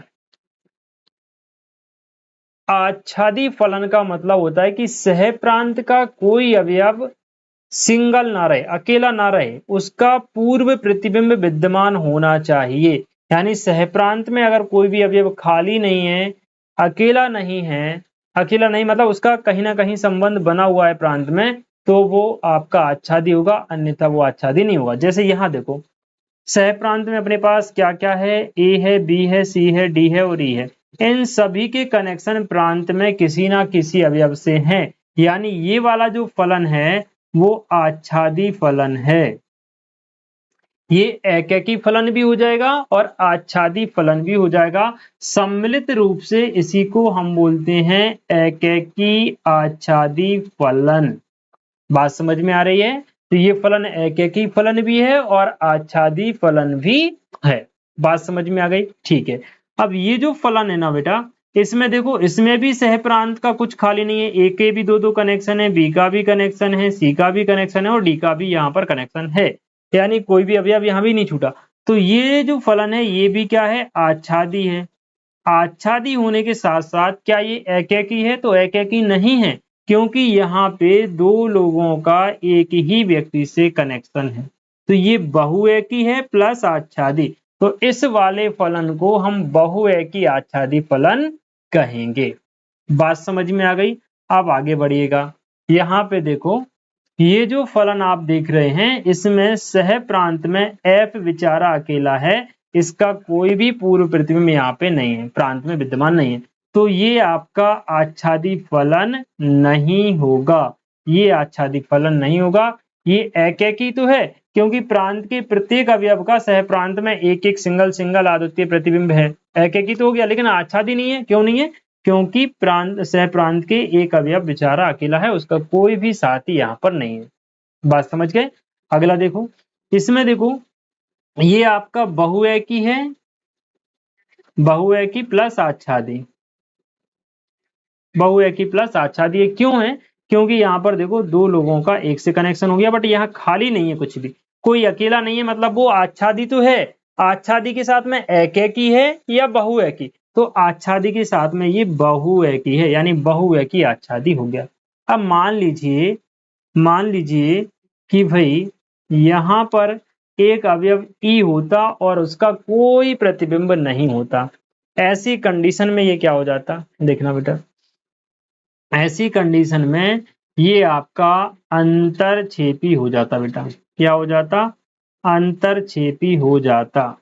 आच्छादी फलन का मतलब होता है कि सह प्रांत का कोई अवयव सिंगल ना रहे, अकेला ना रहे, उसका पूर्व प्रतिबिंब विद्यमान होना चाहिए। यानी सह प्रांत में अगर कोई भी अवयव खाली नहीं है, अकेला नहीं है, अकेला नहीं मतलब उसका कहीं ना कहीं संबंध बना हुआ है प्रांत में, तो वो आपका आच्छादी होगा, अन्यथा वो आच्छादी नहीं होगा। जैसे यहाँ देखो, सह प्रांत में अपने पास क्या क्या है, ए है, बी है, सी है, डी है और ई है। इन सभी के कनेक्शन प्रांत में किसी ना किसी अवयव से हैं। यानी ये वाला जो फलन है वो आच्छादी फलन है। ये एकैकी फलन भी हो जाएगा और आच्छादी फलन भी हो जाएगा। सम्मिलित रूप से इसी को हम बोलते हैं एकैकी आच्छादी फलन। बात समझ में आ रही है? तो ये फलन एकैकी फलन भी है और आच्छादी फलन भी है। बात समझ में आ गई? ठीक है। अब ये जो फलन है ना बेटा, इसमें देखो, इसमें भी सह प्रांत का कुछ खाली नहीं है। ए के भी दो कनेक्शन है, बी का भी कनेक्शन है, सी का भी कनेक्शन है और डी का भी यहाँ पर कनेक्शन है। यानी कोई भी अवयव यहाँ भी नहीं छूटा। तो ये जो फलन है ये भी क्या है, आच्छादी है। आच्छादी होने के साथ साथ क्या ये एकैकी है? तो एकैकी नहीं है, क्योंकि यहाँ पे दो लोगों का एक ही व्यक्ति से कनेक्शन है। तो ये बहुएकी है प्लस आच्छादी। तो इस वाले फलन को हम बहुएकी आच्छादी फलन कहेंगे। बात समझ में आ गई? अब आगे बढ़िएगा। यहाँ पे देखो, ये जो फलन आप देख रहे हैं इसमें सह प्रांत में एफ विचारा अकेला है। इसका कोई भी पूर्व प्रतिबिंब यहाँ पे नहीं है, प्रांत में विद्यमान नहीं है। तो ये आपका आच्छादी फलन नहीं होगा। ये आच्छादी फलन नहीं होगा। ये एकैकी तो है, क्योंकि प्रांत के प्रत्येक अवयव का सह प्रांत में एक एक सिंगल सिंगल अद्वितीय प्रतिबिंब है। एकैकी तो हो गया, लेकिन आच्छादी नहीं है। क्यों नहीं है? क्योंकि प्रांत सह प्रांत के एक अवयव बेचारा अकेला है, उसका कोई भी साथी यहाँ पर नहीं है। बात समझ गए? अगला देखो, इसमें देखो, ये आपका बहुएकी है, बहुएकी प्लस आच्छादी, बहुएकी प्लस आच्छादी। ये क्यों है? क्योंकि यहाँ पर देखो दो लोगों का एक से कनेक्शन हो गया, बट यहाँ खाली नहीं है कुछ भी, कोई अकेला नहीं है, मतलब वो आच्छादी तो है। आच्छादी के साथ में एकैकी है या बहुएकी? तो आच्छादी के साथ में ये बहुएकी है, यानी बहुएकी आच्छादी हो गया। अब मान लीजिए कि भाई यहाँ पर एक अवयव ई होता और उसका कोई प्रतिबिंब नहीं होता। ऐसी कंडीशन में ये क्या हो जाता, देखना बेटा। ऐसी कंडीशन में ये आपका अंतरछेपी हो जाता बेटा। क्या हो जाता? अंतरछेपी हो जाता।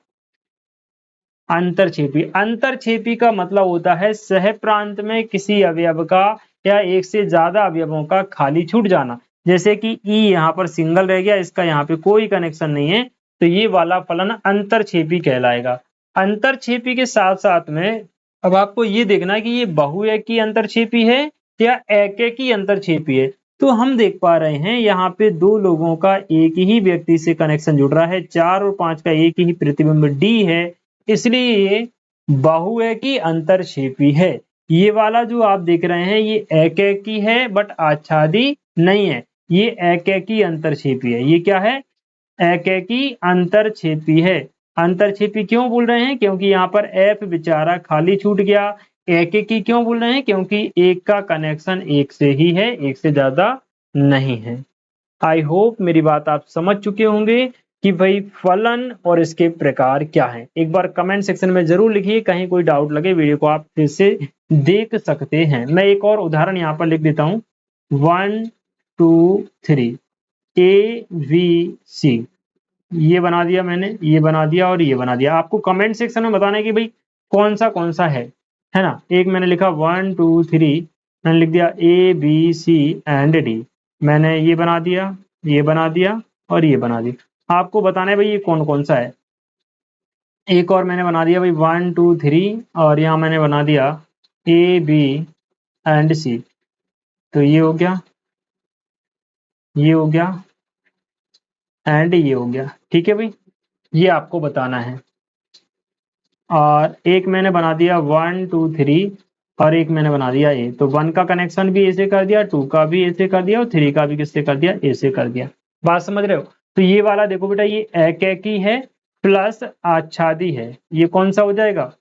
अंतरछेपी, अंतरछेपी का मतलब होता है सह प्रांत में किसी अवयव का या एक से ज्यादा अवयवों का खाली छूट जाना। जैसे कि ई यहाँ पर सिंगल रह गया, इसका यहाँ पे कोई कनेक्शन नहीं है, तो ये वाला फलन अंतरछेपी कहलाएगा। अंतरछेपी के साथ साथ में अब आपको ये देखना है कि ये बहुएकी अंतरछेपी है या एकैकी अंतरछेपी है। तो हम देख पा रहे हैं यहाँ पे दो लोगों का एक ही व्यक्ति से कनेक्शन जुड़ रहा है, 4 और 5 का एक ही प्रतिबिंब डी है, इसलिए ये बहुएकी अंतरछेपी है। ये वाला जो आप देख रहे हैं ये एकैकी है बट आच्छादी नहीं है, ये एकैकी अंतरछेपी है। ये क्या है? एकैकी अंतरछेपी है। अंतरछेपी क्यों बोल रहे हैं? क्योंकि यहाँ पर एफ बेचारा खाली छूट गया। एकैकी क्यों बोल रहे हैं? क्योंकि एक का कनेक्शन एक से ही है, एक से ज्यादा नहीं है। आई होप मेरी बात आप समझ चुके होंगे कि भाई फलन और इसके प्रकार क्या हैं। एक बार कमेंट सेक्शन में जरूर लिखिए, कहीं कोई डाउट लगे वीडियो को आप फिर से देख सकते हैं। मैं एक और उदाहरण यहाँ पर लिख देता हूँ, 1 2 3। ए बी सी, ये बना दिया मैंने, ये बना दिया और ये बना दिया। आपको कमेंट सेक्शन में बताना है कि भाई कौन सा है ना। एक मैंने लिखा 1 2 3, मैंने लिख दिया A B C and D, मैंने ये बना दिया, ये बना दिया और ये बना दिया। आपको बताना है भाई ये कौन सा है। एक और मैंने बना दिया भाई 1 2 3, और यहाँ मैंने बना दिया ए बी एंड सी, तो ये हो गया, ये हो गया एंड ये हो गया। ठीक है भाई, ये आपको बताना है। और एक मैंने बना दिया 1 2 3, और एक मैंने बना दिया ए, तो 1 का कनेक्शन भी ऐसे कर दिया, 2 का भी ऐसे कर दिया और 3 का भी किससे कर दिया, ऐसे कर दिया। बात समझ रहे हो। तो ये वाला देखो बेटा, ये एकैकी है प्लस आच्छादी है, ये कौन सा हो जाएगा,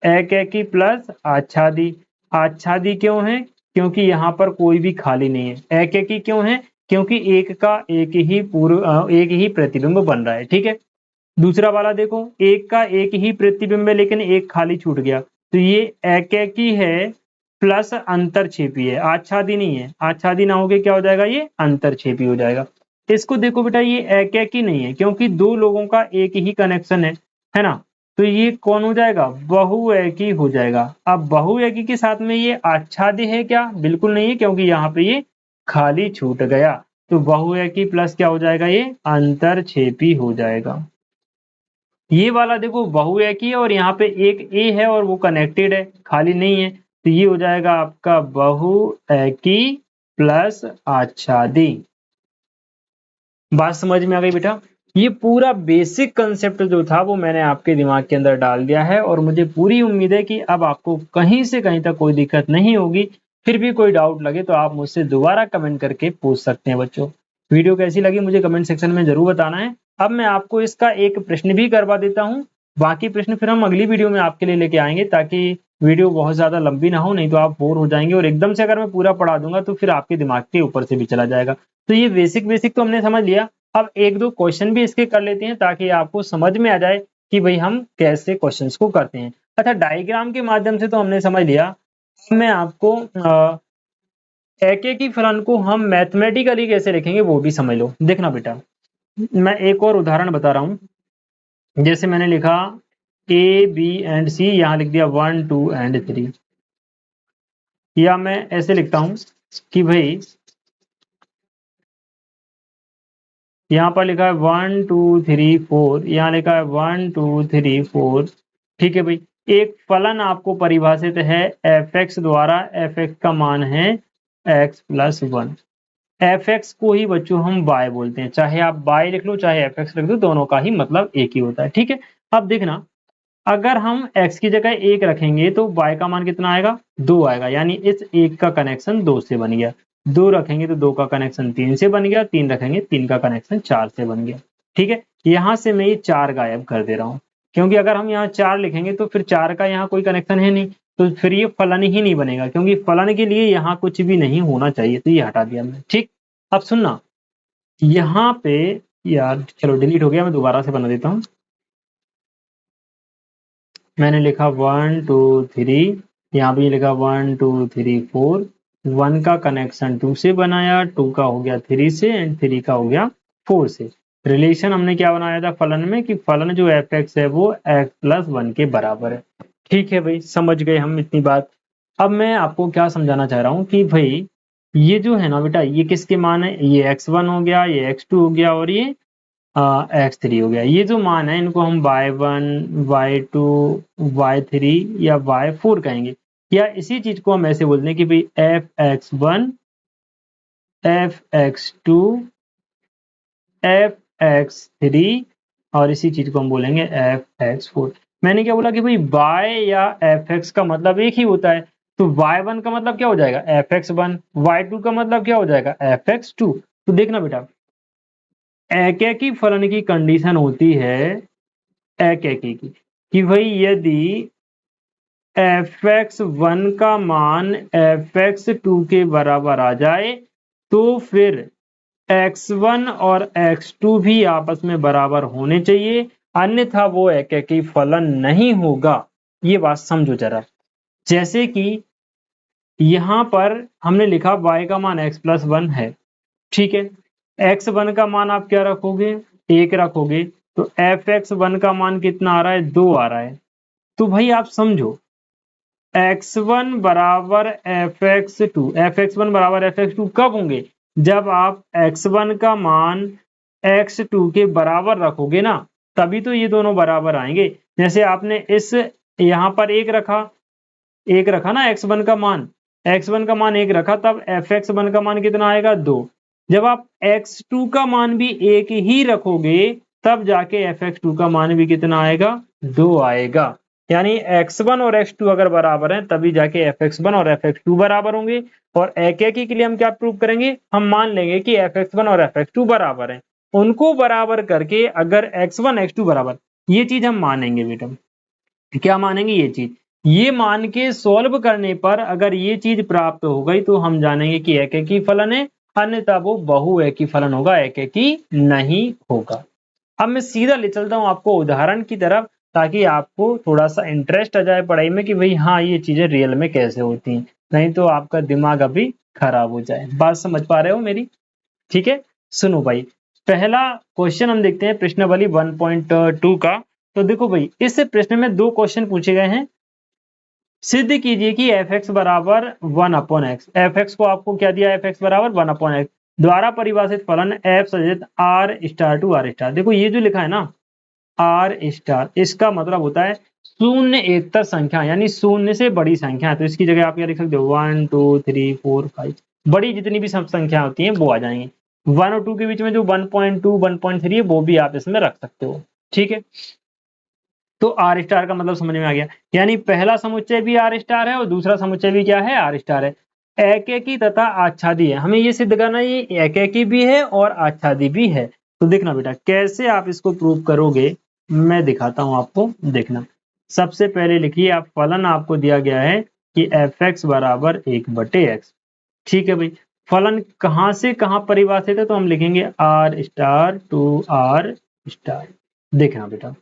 एकैकी प्लस आच्छादी। आच्छादी क्यों है, क्योंकि यहाँ पर कोई भी खाली नहीं है। एकैकी क्यों है, क्योंकि एक का एक ही प्रतिबिंब बन रहा है। ठीक है, दूसरा वाला देखो, एक का एक ही प्रतिबिंब है लेकिन एक खाली छूट गया, तो ये एकैकी है प्लस अंतरछेपी है, आच्छादी नहीं है। आच्छादी ना होके क्या हो जाएगा, ये अंतरछेपी हो जाएगा। इसको देखो बेटा, ये एकैकी नहीं है क्योंकि दो लोगों का एक ही कनेक्शन है ना, तो ये कौन हो जाएगा, बहुएकी हो जाएगा। अब बहुएकी के साथ में ये आच्छादी है क्या, बिल्कुल नहीं है, क्योंकि यहाँ पे ये खाली छूट गया, तो बहुएकी प्लस क्या हो जाएगा, ये अंतरछेपी हो जाएगा। ये वाला देखो बहुएकी है और यहाँ पे एक ए है और वो कनेक्टेड है, खाली नहीं है, तो ये हो जाएगा आपका बहुएकी प्लस आच्छादी। बात समझ में आ गई बेटा। ये पूरा बेसिक कंसेप्ट जो था वो मैंने आपके दिमाग के अंदर डाल दिया है, और मुझे पूरी उम्मीद है कि अब आपको कहीं से कहीं तक कोई दिक्कत नहीं होगी। फिर भी कोई डाउट लगे तो आप मुझसे दोबारा कमेंट करके पूछ सकते हैं बच्चों। वीडियो कैसी लगी मुझे कमेंट सेक्शन में जरूर बताना है। अब मैं आपको इसका एक प्रश्न भी करवा देता हूँ, बाकी प्रश्न फिर हम अगली वीडियो में आपके लिए लेके आएंगे, ताकि वीडियो बहुत ज्यादा लंबी ना हो, नहीं तो आप बोर हो जाएंगे, और एकदम से अगर मैं पूरा पढ़ा दूंगा तो फिर आपके दिमाग के ऊपर से भी चला जाएगा। तो ये बेसिक तो हमने समझ लिया। अब एक दो क्वेश्चन भी इसके कर लेते हैं ताकि आपको समझ में आ जाए कि भाई हम कैसे क्वेश्चंस को करते हैं। अच्छा, डायग्राम के माध्यम से तो हमने समझ लिया। अब मैं आपको एकैकी फलन को हम मैथमेटिकली कैसे लिखेंगे वो भी समझ लो। देखना बेटा, मैं एक और उदाहरण बता रहा हूं। जैसे मैंने लिखा ए बी एंड सी, यहां लिख दिया 1 2 एंड 3, या मैं ऐसे लिखता हूं कि भाई यहाँ पर लिखा है 1 2 3 4, यहाँ लिखा है 1 2 3 4। ठीक है भाई, एक फलन आपको परिभाषित है एफ एक्स द्वारा, एफ एक्स का मान है एक्स प्लस 1। एफ एक्स को ही बच्चों हम y बोलते हैं, चाहे आप y लिख लो चाहे एफ एक्स लिख दो, दोनों का ही मतलब एक ही होता है। ठीक है, अब देखना, अगर हम x की जगह 1 रखेंगे तो y का मान कितना आएगा, 2 आएगा, यानी इस 1 का कनेक्शन 2 से बन गया। 2 रखेंगे तो 2 का कनेक्शन 3 से बन गया, 3 रखेंगे 3 का कनेक्शन 4 से बन गया। ठीक है, यहां से मैं ये 4 गायब कर दे रहा हूं, क्योंकि अगर हम यहाँ 4 लिखेंगे तो फिर 4 का यहाँ कोई कनेक्शन है नहीं, तो फिर ये फलन ही नहीं बनेगा, क्योंकि फलन के लिए यहाँ कुछ भी नहीं होना चाहिए, तो ये हटा दिया मैं। ठीक, अब सुनना, यहाँ पे, यार चलो डिलीट हो गया, मैं दोबारा से बना देता हूँ। मैंने लिखा 1 2 3, यहाँ भी लिखा 1 2 3 4। 1 का कनेक्शन 2 से बनाया, 2 का हो गया 3 से, एंड 3 का हो गया 4 से। रिलेशन हमने क्या बनाया था फलन में, कि फलन जो एफ एक्स है वो एक्स प्लस 1 के बराबर है। ठीक है भाई, समझ गए हम इतनी बात। अब मैं आपको क्या समझाना चाह रहा हूँ कि भाई ये जो है ना बेटा, ये किसके मान है, ये x1 हो गया, ये x2 हो गया, और ये x3 हो गया। ये जो मान है इनको हम y1 y2 y3 या y4 कहेंगे, या इसी चीज को हम ऐसे बोलते हैं कि भाई fx1 fx2 fx3, और इसी चीज को हम बोलेंगे fx4। मैंने क्या बोला कि भाई y या fx का मतलब एक ही होता है, तो y1 का मतलब क्या हो जाएगा fx1, y2 का मतलब क्या हो जाएगा fx2। तो देखना बेटा, एकैकी फलन की कंडीशन होती है एकैकी की, कि भाई यदि fx1 का मान fx2 के बराबर आ जाए तो फिर x1 और x2 भी आपस में बराबर होने चाहिए, अन्यथा वो एकैकी फलन नहीं होगा। ये बात समझो जरा। जैसे कि यहां पर हमने लिखा y का मान x प्लस 1 है, ठीक है, x1 का मान आप क्या रखोगे, 1 रखोगे, तो fx1 का मान कितना आ रहा है, 2 आ रहा है। तो भाई आप समझो x1 बराबर fx2, fx1 बराबर fx2 कब होंगे, जब आप x1 का मान x2 के बराबर रखोगे ना, तभी तो ये दोनों बराबर आएंगे। जैसे आपने इस यहाँ पर एक रखा ना x1 का मान, x1 का मान 1 रखा, तब fx1 का मान कितना आएगा, 2। जब आप x2 का मान भी 1 ही रखोगे, तब जाके fx2 का मान भी कितना आएगा, 2 आएगा। यानी x1 और x2 अगर बराबर हैं, तभी जाके fx1 और fx2 बराबर होंगे। और एक के लिए हम क्या प्रूव करेंगे, हम मान लेंगे कि fx1 और fx2 बराबर हैं, उनको बराबर करके अगर x1 x2 बराबर, ये चीज हम मानेंगे बेटा। क्या मानेंगे, ये चीज, ये मान के सॉल्व करने पर अगर ये चीज प्राप्त हो गई, तो हम जानेंगे कि एक ही फलन है, अन्यथा वो बहुएकी फलन होगा, एक नहीं होगा। अब मैं सीधा ले चलता हूं आपको उदाहरण की तरफ, ताकि आपको थोड़ा सा इंटरेस्ट आ जाए पढ़ाई में कि भाई हाँ ये चीजें रियल में कैसे होती हैं, नहीं तो आपका दिमाग अभी खराब हो जाए। बात समझ पा रहे हो मेरी, ठीक है। सुनो भाई, पहला क्वेश्चन हम देखते हैं प्रश्नावली 1.2 का। तो देखो भाई, इस प्रश्न में 2 क्वेश्चन पूछे गए हैं। सिद्ध कीजिए कि एफ एक्स बराबर 1/x, एफ एक्स को आपको क्या दिया, एफ एक्स बराबर 1/x द्वारा परिभाषित फलन एफ सदिश R star to R star. देखो ये जो लिखा है ना आर स्टार, इसका मतलब होता है शून्य एकतर संख्या, यानी शून्य से बड़ी संख्या है। तो इसकी जगह आप क्या लिख सकते हो, 1 2 3 4 5, बड़ी जितनी भी सब संख्या होती हैं वो आ जाएंगी। 1 और 2 के बीच में जो 1.2 1.3 है, वो भी आप इसमें रख सकते हो, ठीक है। तो आर स्टार का मतलब समझ में आ गया, यानी पहला समुच्चय भी आर स्टार है और दूसरा समुच्चय भी क्या है, आर स्टार है। एकेकी तथा आच्छादी है, हमें ये सिद्ध करना है ये एकेकी भी है और आच्छादी भी है। तो देखना बेटा कैसे आप इसको प्रूव करोगे, मैं दिखाता हूं आपको, देखना। सबसे पहले लिखिए आप, फलन आपको दिया गया है कि एफ एक्स बराबर 1/x, ठीक है भाई। फलन कहां से कहां परिभाषित है, तो हम लिखेंगे R star to R star. देखना बेटा,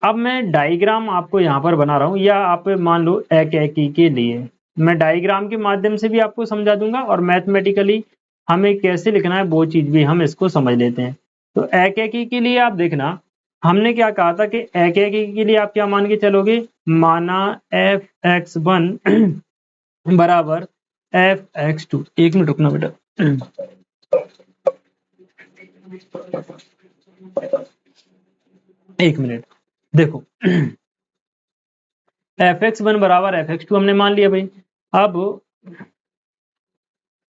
अब मैं डायग्राम आपको यहाँ पर बना रहा हूँ, या आप मान लो एक के लिए मैं डायग्राम के माध्यम से भी आपको समझा दूंगा, और मैथमेटिकली हमें कैसे लिखना है वो चीज भी हम इसको समझ लेते हैं। तो एक के लिए आप देखना, हमने क्या कहा था कि एक के लिए आप क्या मान के चलोगे, माना एफ एक्स वन बराबर एफ एक्स टू। 1 मिनट रुकना बेटा, 1 मिनट। देखो एफ एक्स वन बराबर एफ एक्स टू हमने मान लिया भाई। अब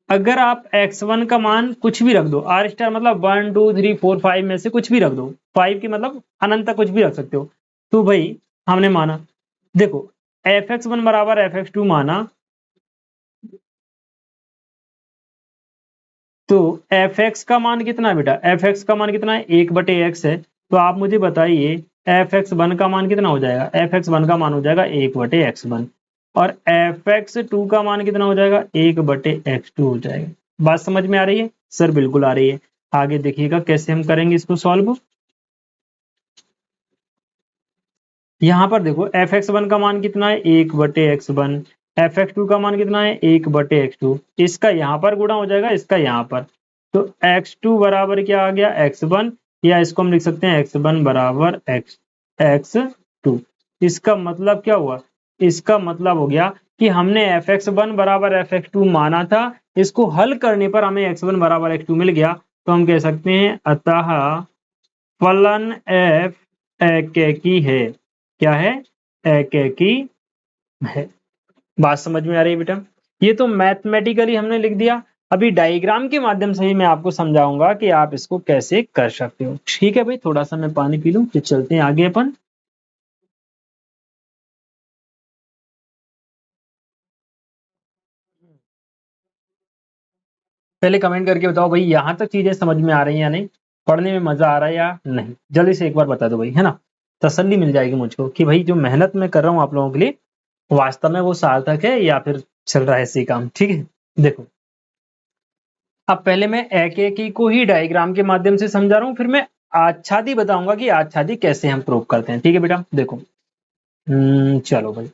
अगर आप x1 का मान कुछ भी रख दो, आर स्टार मतलब 1 2 3 4 5 में से कुछ भी रख दो, 5 की मतलब अनंत तक कुछ भी रख सकते हो। तो भाई हमने माना, देखो एफ एक्स वन बराबर एफ एक्स टू माना, तो एफ एक्स का मान कितना है बेटा, एफ एक्स का मान कितना है, 1/x है। तो आप मुझे बताइए एफ एक्स वन का मान कितना हो जाएगा, एफ एक्स वन का मान हो जाएगा 1/x1, और एफ एक्स टू का मान कितना हो जाएगा, 1/x2 हो जाएगा। बात समझ में आ रही है सर, बिल्कुल आ रही है। आगे देखिएगा कैसे हम करेंगे इसको सॉल्व। यहाँ पर देखो एफ एक्स वन का मान कितना है, 1/x1, एफ एक्स टू का मान कितना है, 1/x2। इसका यहाँ पर गुणा हो जाएगा, इसका यहाँ पर, तो x2 बराबर क्या आ गया, x1, या इसको हम लिख सकते हैं x1 बराबर x2। इसका मतलब क्या हुआ, इसका मतलब हो गया कि हमने fx1 बराबर fx2 माना था, इसको हल करने पर हमें x1 बराबर x2 मिल गया। तो हम कह सकते हैं अतः फलन f एकैकी है। क्या है, एकैकी है। बात समझ में आ रही है बेटा, ये तो मैथमेटिकली हमने लिख दिया। अभी डायग्राम के माध्यम से ही मैं आपको समझाऊंगा कि आप इसको कैसे कर सकते हो, ठीक है भाई। थोड़ा सा मैं पानी पी लूं फिर चलते हैं आगे अपन। पहले कमेंट करके बताओ भाई यहाँ तक चीजें समझ में आ रही हैं या नहीं, पढ़ने में मजा आ रहा है या नहीं, जल्दी से एक बार बता दो भाई, है ना। तसल्ली मिल जाएगी मुझको कि भाई जो मेहनत मैं कर रहा हूँ आप लोगों के लिए, वास्तव में वो सार्थक है या फिर चल रहा है ऐसे ही काम, ठीक है। देखो अब पहले मैं एक एक को ही डायग्राम के माध्यम से समझा रहा हूँ, फिर मैं आच्छादी बताऊंगा कि आच्छादी कैसे हम प्रूव करते हैं, ठीक है बेटा। देखो चलो भाई,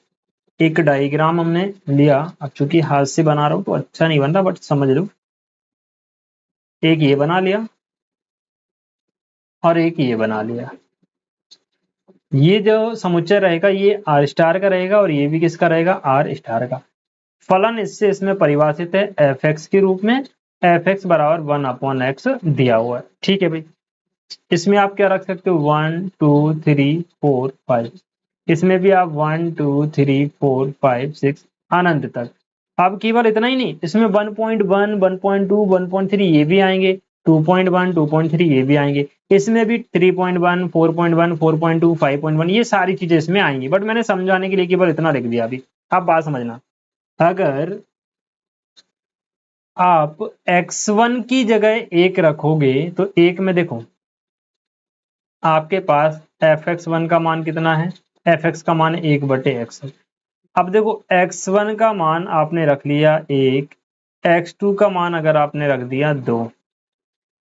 एक डायग्राम हमने लिया, अब चूंकि हाथ से बना रहा हूँ तो अच्छा नहीं बन रहा, बट समझ लो। एक ये बना लिया और एक ये बना लिया। ये जो समुच्चय रहेगा ये आर स्टार का रहेगा और ये भी किसका रहेगा, आर स्टार का। फलन इससे इसमें परिभाषित है एफ एक्स के रूप में, एफ एक्स बराबर 1/x दिया हुआ है। ठीक है भाई, इसमें आप क्या रख सकते हो 1 2 3 4 5, इसमें भी आप 1 2 3 4 5 6 अनंत तक। अब केवल इतना ही नहीं, इसमें 1.1 1.2 1.3 ये भी आएंगे, 2.1 2.3 ये भी आएंगे, इसमें भी 3.1 4.1 4.2 5.1 ये सारी चीजें इसमें आएंगी। बट मैंने समझाने के लिए केवल इतना लिख दिया। अभी आप बात समझना, अगर आप x1 की जगह 1 रखोगे तो एक में देखो आपके पास fx1 का मान कितना है, fx का मान 1/x है। अब देखो x1 का मान आपने रख लिया 1, x2 का मान अगर आपने रख दिया 2,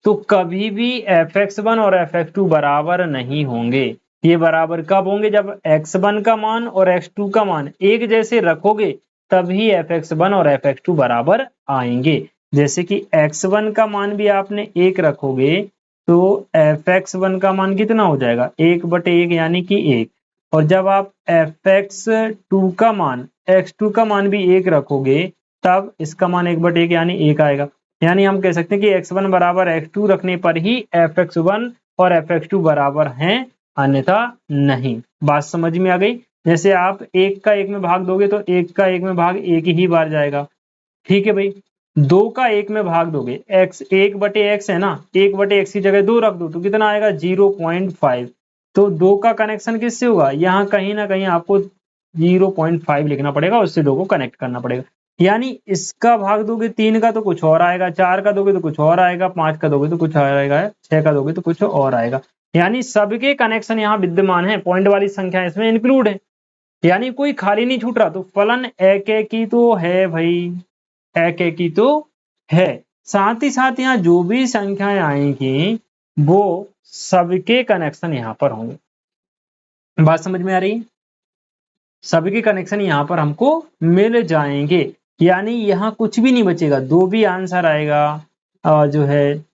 तो कभी भी fx1 और fx2 बराबर नहीं होंगे। ये बराबर कब होंगे, जब x1 का मान और x2 का मान एक जैसे रखोगे तभी fx1 और fx2 बराबर आएंगे। जैसे कि x1 का मान भी आपने 1 रखोगे तो fx1 का मान कितना हो जाएगा 1/1 यानी कि 1, और जब आप fx2 का मान x2 का मान भी 1 रखोगे तब इसका मान 1/1 यानी 1 आएगा। यानी हम कह सकते हैं कि x1 बराबर x2 रखने पर ही fx1 और fx2 बराबर हैं, अन्यथा नहीं। बात समझ में आ गई। जैसे आप 1 का 1 में भाग दोगे तो 1 का 1 में भाग एक ही बार जाएगा। ठीक है भाई, 2 का 1 में भाग दोगे, x 1/x है ना, 1/x की जगह 2 रख दो तो कितना आएगा 0.5। तो 2 का कनेक्शन किससे होगा, यहाँ कहीं ना कहीं आपको 0.5 लिखना पड़ेगा, उससे 2 को कनेक्ट करना पड़ेगा। यानी इसका भाग दोगे 3 का तो कुछ और आएगा, 4 का दोगे तो कुछ और आएगा, 5 का दोगे तो कुछ और आएगा, 6 का दोगे तो कुछ और आएगा। यानी सबके कनेक्शन यहाँ विद्यमान है, पॉइंट वाली संख्या इसमें इंक्लूड है, यानी कोई खाली नहीं छूट रहा। तो फलन एक की तो है भाई, एक की तो है, साथ ही साथ यहाँ जो भी संख्याएं आएंगी वो सबके कनेक्शन यहाँ पर होंगे। बात समझ में आ रही है, सबके कनेक्शन यहाँ पर हमको मिल जाएंगे, यानी यहाँ कुछ भी नहीं बचेगा, 2 भी आंसर आएगा। जो है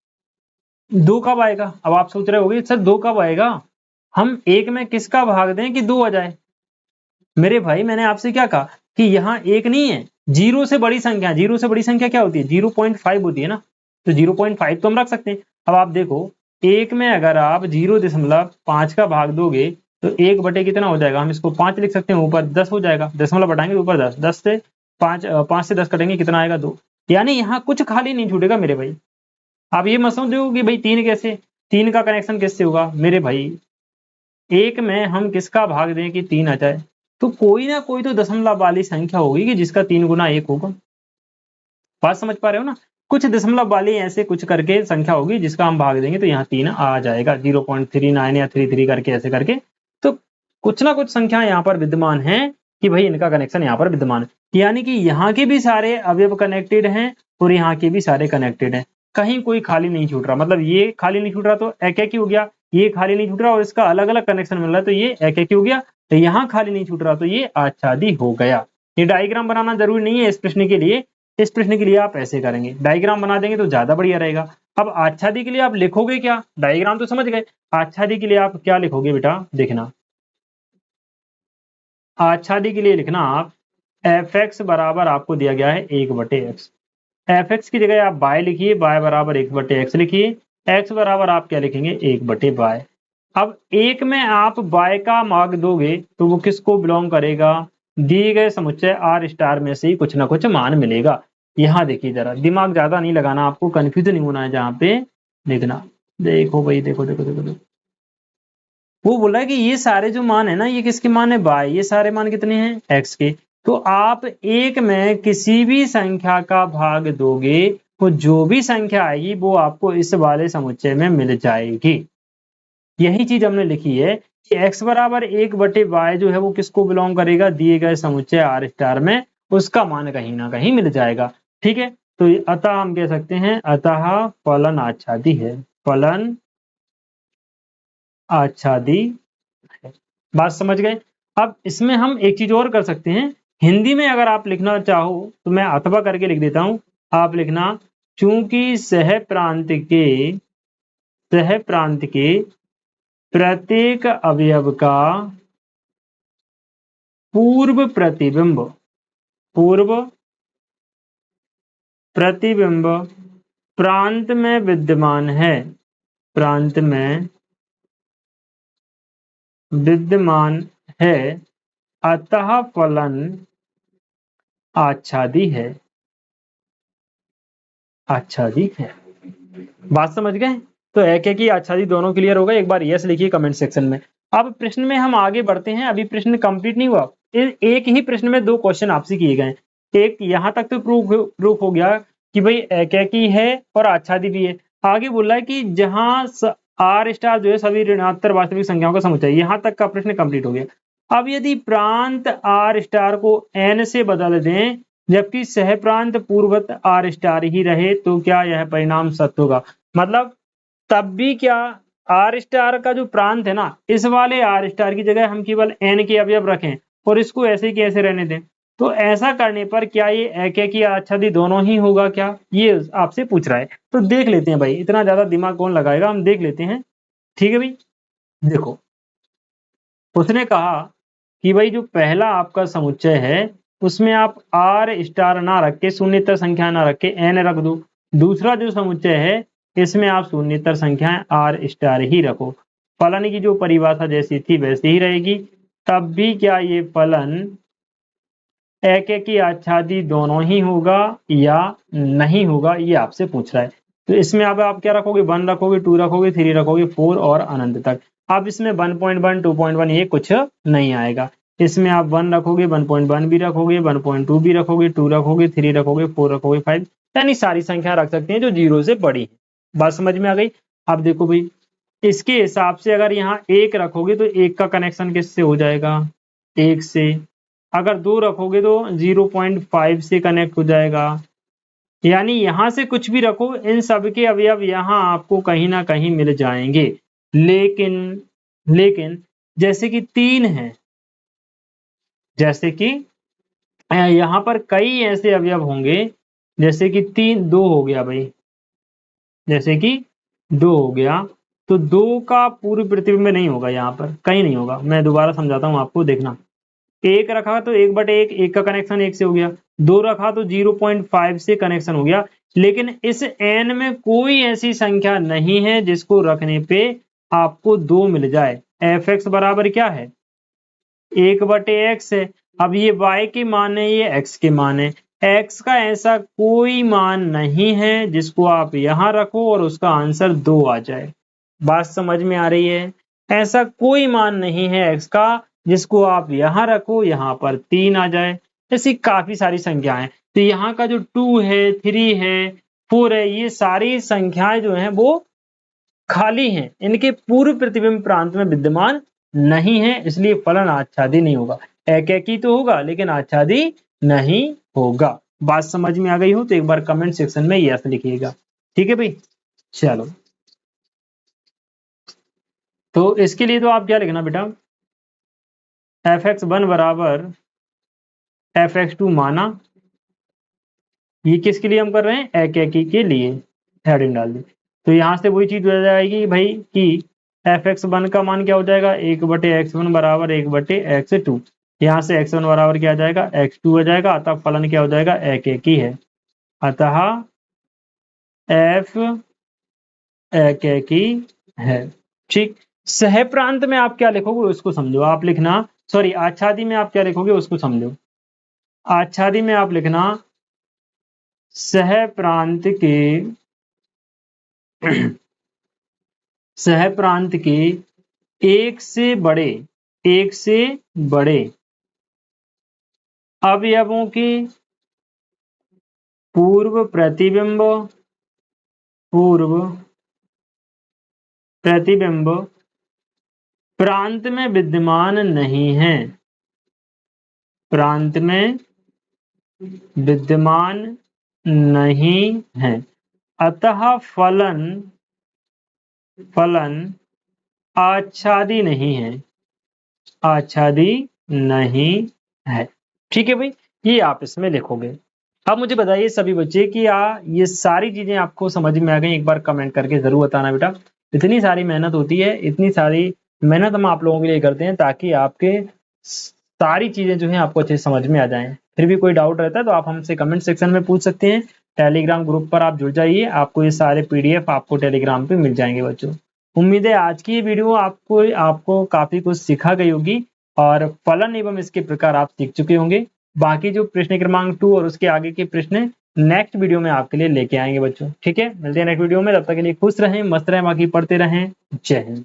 2 कब आएगा, अब आप सोच रहे होगे सर 2 कब आएगा, हम 1 में किसका भाग दें कि 2 आ जाए। मेरे भाई मैंने आपसे क्या कहा कि यहाँ 1 नहीं है, 0 से बड़ी संख्या, 0 से बड़ी संख्या क्या होती है 0.5 होती है ना, तो 0.5 तो हम रख सकते हैं। अब आप देखो 1 में अगर आप 0.5 का भाग दोगे तो 1 कितना हो जाएगा, हम इसको 5 लिख सकते हैं, ऊपर 10 हो जाएगा, दशमलव बढ़ाएंगे ऊपर 10, 10 से 5 से 10 कटेंगे कितना आएगा 2। यानी यहाँ कुछ खाली नहीं छूटेगा मेरे भाई। आप ये मत समझो कि भाई 3 कैसे, 3 का कनेक्शन किससे होगा मेरे भाई, 1 में हम किसका भाग दें कि 3 आ जाए, तो कोई ना कोई तो दशमलव वाली संख्या होगी कि जिसका 3 गुना 1 होगा। बात समझ पा रहे हो ना, कुछ दशमलव वाली ऐसे कुछ करके संख्या होगी जिसका हम भाग देंगे तो यहाँ 3 आ जाएगा, 0.39 या 33 करके ऐसे करके। तो कुछ ना कुछ संख्या यहाँ पर विद्यमान है कि भाई इनका कनेक्शन यहाँ पर विद्यमान है, यानी कि यहाँ के भी सारे अवयव कनेक्टेड हैं और यहाँ के भी सारे कनेक्टेड हैं, कहीं कोई खाली नहीं छूट रहा। मतलब ये खाली नहीं छूट रहा तो एक ही हो गया, ये खाली नहीं छूट रहा और इसका अलग अलग कनेक्शन मिल रहा है तो ये एक ही हो गया, तो यहाँ खाली नहीं छूट रहा तो ये आच्छादी हो गया। ये डायग्राम बनाना जरूरी नहीं है इस प्रश्न के लिए, इस प्रश्न के लिए आप ऐसे करेंगे, डायग्राम बना देंगे तो ज्यादा बढ़िया रहेगा। अब आच्छादी के लिए आप लिखोगे क्या, डायग्राम तो समझ गए, आच्छादी के लिए आप क्या लिखोगे बेटा, देखना आच्छादी के लिए लिखना आप एफ एक्स बराबर आपको दिया गया है 1/x, एफ एक्स की जगह आप y लिखिए, y बराबर 1/x लिखिए, x बराबर आप क्या लिखेंगे 1/y। अब 1 में आप y का मान दोगे तो वो किसको बिलोंग करेगा, दिए गए समुच्चय r स्टार में से ही कुछ ना कुछ मान मिलेगा। यहाँ देखिए जरा दिमाग ज्यादा नहीं लगाना, आपको कंफ्यूज नहीं होना है, जहाँ पे देखना, देखो भाई देखो देखो देखो देखो, वो बोला कि ये सारे जो मान है ना ये किसके मान है y, ये सारे मान कितने हैं x के। तो आप 1 में किसी भी संख्या का भाग दोगे तो जो भी संख्या आएगी वो आपको इस वाले समुच्चय में मिल जाएगी। यही चीज हमने लिखी है कि x बराबर 1/y जो है वो किसको बिलोंग करेगा, दिए गए समुच्चय r स्टार में, उसका मान कहीं ना कहीं मिल जाएगा। ठीक है, तो अतः हम कह सकते हैं अतः फलन आच्छादी है, फलन आच्छादी है। बात समझ गए। अब इसमें हम एक चीज और कर सकते हैं, हिंदी में अगर आप लिखना चाहो तो मैं अथवा करके लिख देता हूं, आप लिखना चूंकि सह प्रांत के प्रत्येक अवयव का पूर्व प्रतिबिंब प्रांत में विद्यमान है, अतः फलन आच्छादी है। बात समझ गए? तो एक है कि आच्छादी दोनों क्लियर हो गए। एक बार यस लिखिए कमेंट सेक्शन में। अब प्रश्न में हम आगे बढ़ते हैं। अभी प्रश्न कंप्लीट नहीं हुआ। एक ही प्रश्न में 2 क्वेश्चन आपसे किए गए। एक यहाँ तक तो प्रूफ हो गया कि भाई एकेकी है और आच्छादी भी है। आगे बोल रहा है कि जहां आर स्टार जो है सभी ऋणात्तर वास्तविक संख्याओं का समुच्चय। यहाँ तक का प्रश्न कंप्लीट हो गया। अब यदि प्रांत आर स्टार को एन से बदल दें जबकि सह प्रांत पूर्वत आर स्टार ही रहे तो क्या यह परिणाम सत्य होगा? मतलब तब भी क्या आर स्टार का जो प्रांत है ना, इस वाले आर स्टार की जगह हम केवल एन के अवयव रखें और इसको ऐसे की ऐसे रहने दें, तो ऐसा करने पर क्या ये एकेकी आच्छादी दोनों ही होगा क्या? ये आपसे पूछ रहा है। तो देख लेते हैं भाई, इतना ज्यादा दिमाग कौन लगाएगा, हम देख लेते हैं। ठीक है भाई, देखो उसने कहा कि भाई जो पहला आपका समुच्चय है उसमें आप आर स्टार ना रख के शून्यतर संख्या ना रख के एन रख दो। दूसरा जो समुच्चय है इसमें आप शून्यतर संख्याएं आर स्टार ही रखो। फलन की जो परिभाषा जैसी थी वैसी ही रहेगी। तब भी क्या ये फलन एकेकी आच्छादी दोनों ही होगा या नहीं होगा, ये आपसे पूछ रहा है। तो इसमें अब आप क्या रखोगे? 1 रखोगे, 2 रखोगे, 3 रखोगे, 4 और अनंत तक। अब इसमें 1.1 2.1 ये कुछ नहीं आएगा। इसमें आप 1 रखोगे, 1.1 भी रखोगे, 1.2 भी रखोगे, 2 रखोगे, 3 रखोगे, 4 रखोगे, 5, यानी सारी संख्या रख सकते हैं जो 0 से बड़ी है। बात समझ में आ गई? अब देखो भाई, इसके हिसाब से अगर यहाँ 1 रखोगे तो 1 का कनेक्शन किससे हो जाएगा? 1 से। अगर 2 रखोगे तो 0.5 से कनेक्ट हो जाएगा। यानी यहां से कुछ भी रखो, इन सब के अवयव यहां आपको कहीं ना कहीं मिल जाएंगे। लेकिन जैसे कि 3 है, जैसे कि यहां पर कई ऐसे अवयव होंगे, जैसे कि 2 हो गया भाई, जैसे कि 2 हो गया, तो 2 का पूर्व प्रतिबिंब नहीं होगा, यहाँ पर कहीं नहीं होगा। मैं दोबारा समझाता हूं आपको, देखना। 1 रखा तो 1/1, 1 का कनेक्शन 1 से हो गया। 2 रखा तो 0.5 से कनेक्शन हो गया। लेकिन इस n में कोई ऐसी संख्या नहीं है जिसको रखने पे आपको 2 मिल जाए। fx बराबर क्या है? 1/x है। अब ये y के मान है, ये x के मान है। x का ऐसा कोई मान नहीं है जिसको आप यहां रखो और उसका आंसर 2 आ जाए। बात समझ में आ रही है? ऐसा कोई मान नहीं है x का जिसको आप यहां रखो, यहां पर 3 आ जाए। ऐसी काफी सारी संख्याएं। तो यहाँ का जो 2 है, 3 है, 4 है, ये सारी संख्याएं जो हैं वो खाली हैं, इनके पूर्व प्रतिबिंब प्रांत में विद्यमान नहीं है, इसलिए फलन आच्छादी नहीं होगा। एकेकी तो होगा लेकिन आच्छादी नहीं होगा। बात समझ में आ गई हो तो एक बार कमेंट सेक्शन में यस लिखिएगा। ठीक है भाई, चलो। तो इसके लिए तो आप क्या लिखना बेटा? fx1 बराबर fx2 माना। ये किसके लिए हम कर रहे हैं? एकेकी के लिए। हेडिंग डाल दी। तो यहां से वही चीज हो जाएगी भाई कि fx1 का मान क्या हो जाएगा? 1/x1 बराबर 1/x2। यहाँ से x1 बराबर क्या आ जाएगा? x2 हो जाएगा। अतः फलन क्या हो जाएगा? एकेकी है। अतः f एकेकी है। ठीक। सह प्रांत में आप क्या लिखोगे उसको समझो। आप लिखना, सॉरी, आच्छादी में आप क्या लिखोगे उसको समझो। आच्छादी में आप लिखना सह प्रांत के सह प्रांत के एक से बड़े अवयवों के पूर्व प्रतिबिंब प्रांत में विद्यमान नहीं है। प्रांत में विद्यमान नहीं है। अतः फलन आच्छादी नहीं है। आच्छादी नहीं है। ठीक है भाई, ये आप इसमें लिखोगे। अब मुझे बताइए सभी बच्चे कि ये सारी चीजें आपको समझ में आ गई? एक बार कमेंट करके जरूर बताना बेटा। इतनी सारी मेहनत होती है, इतनी सारी मेहनत हम आप लोगों के लिए करते हैं ताकि आपके सारी चीजें जो है आपको अच्छे समझ में आ जाएं। फिर भी कोई डाउट रहता है तो आप हमसे कमेंट सेक्शन में पूछ सकते हैं। टेलीग्राम ग्रुप पर आप जुड़ जाइए, आपको ये सारे पीडीएफ आपको टेलीग्राम पे मिल जाएंगे बच्चों। उम्मीद है आज की ये वीडियो आपको काफी कुछ सिखा गई होगी और फलन एवं इसके प्रकार आप सीख चुके होंगे। बाकी जो प्रश्न क्रमांक 2 और उसके आगे के प्रश्न नेक्स्ट वीडियो में आपके लिए लेके आएंगे बच्चों। ठीक है, मिलते हैं नेक्स्ट वीडियो में। तब तक के लिए खुश रहें, मस्त रहें, बाकी पढ़ते रहें। जय हिंद।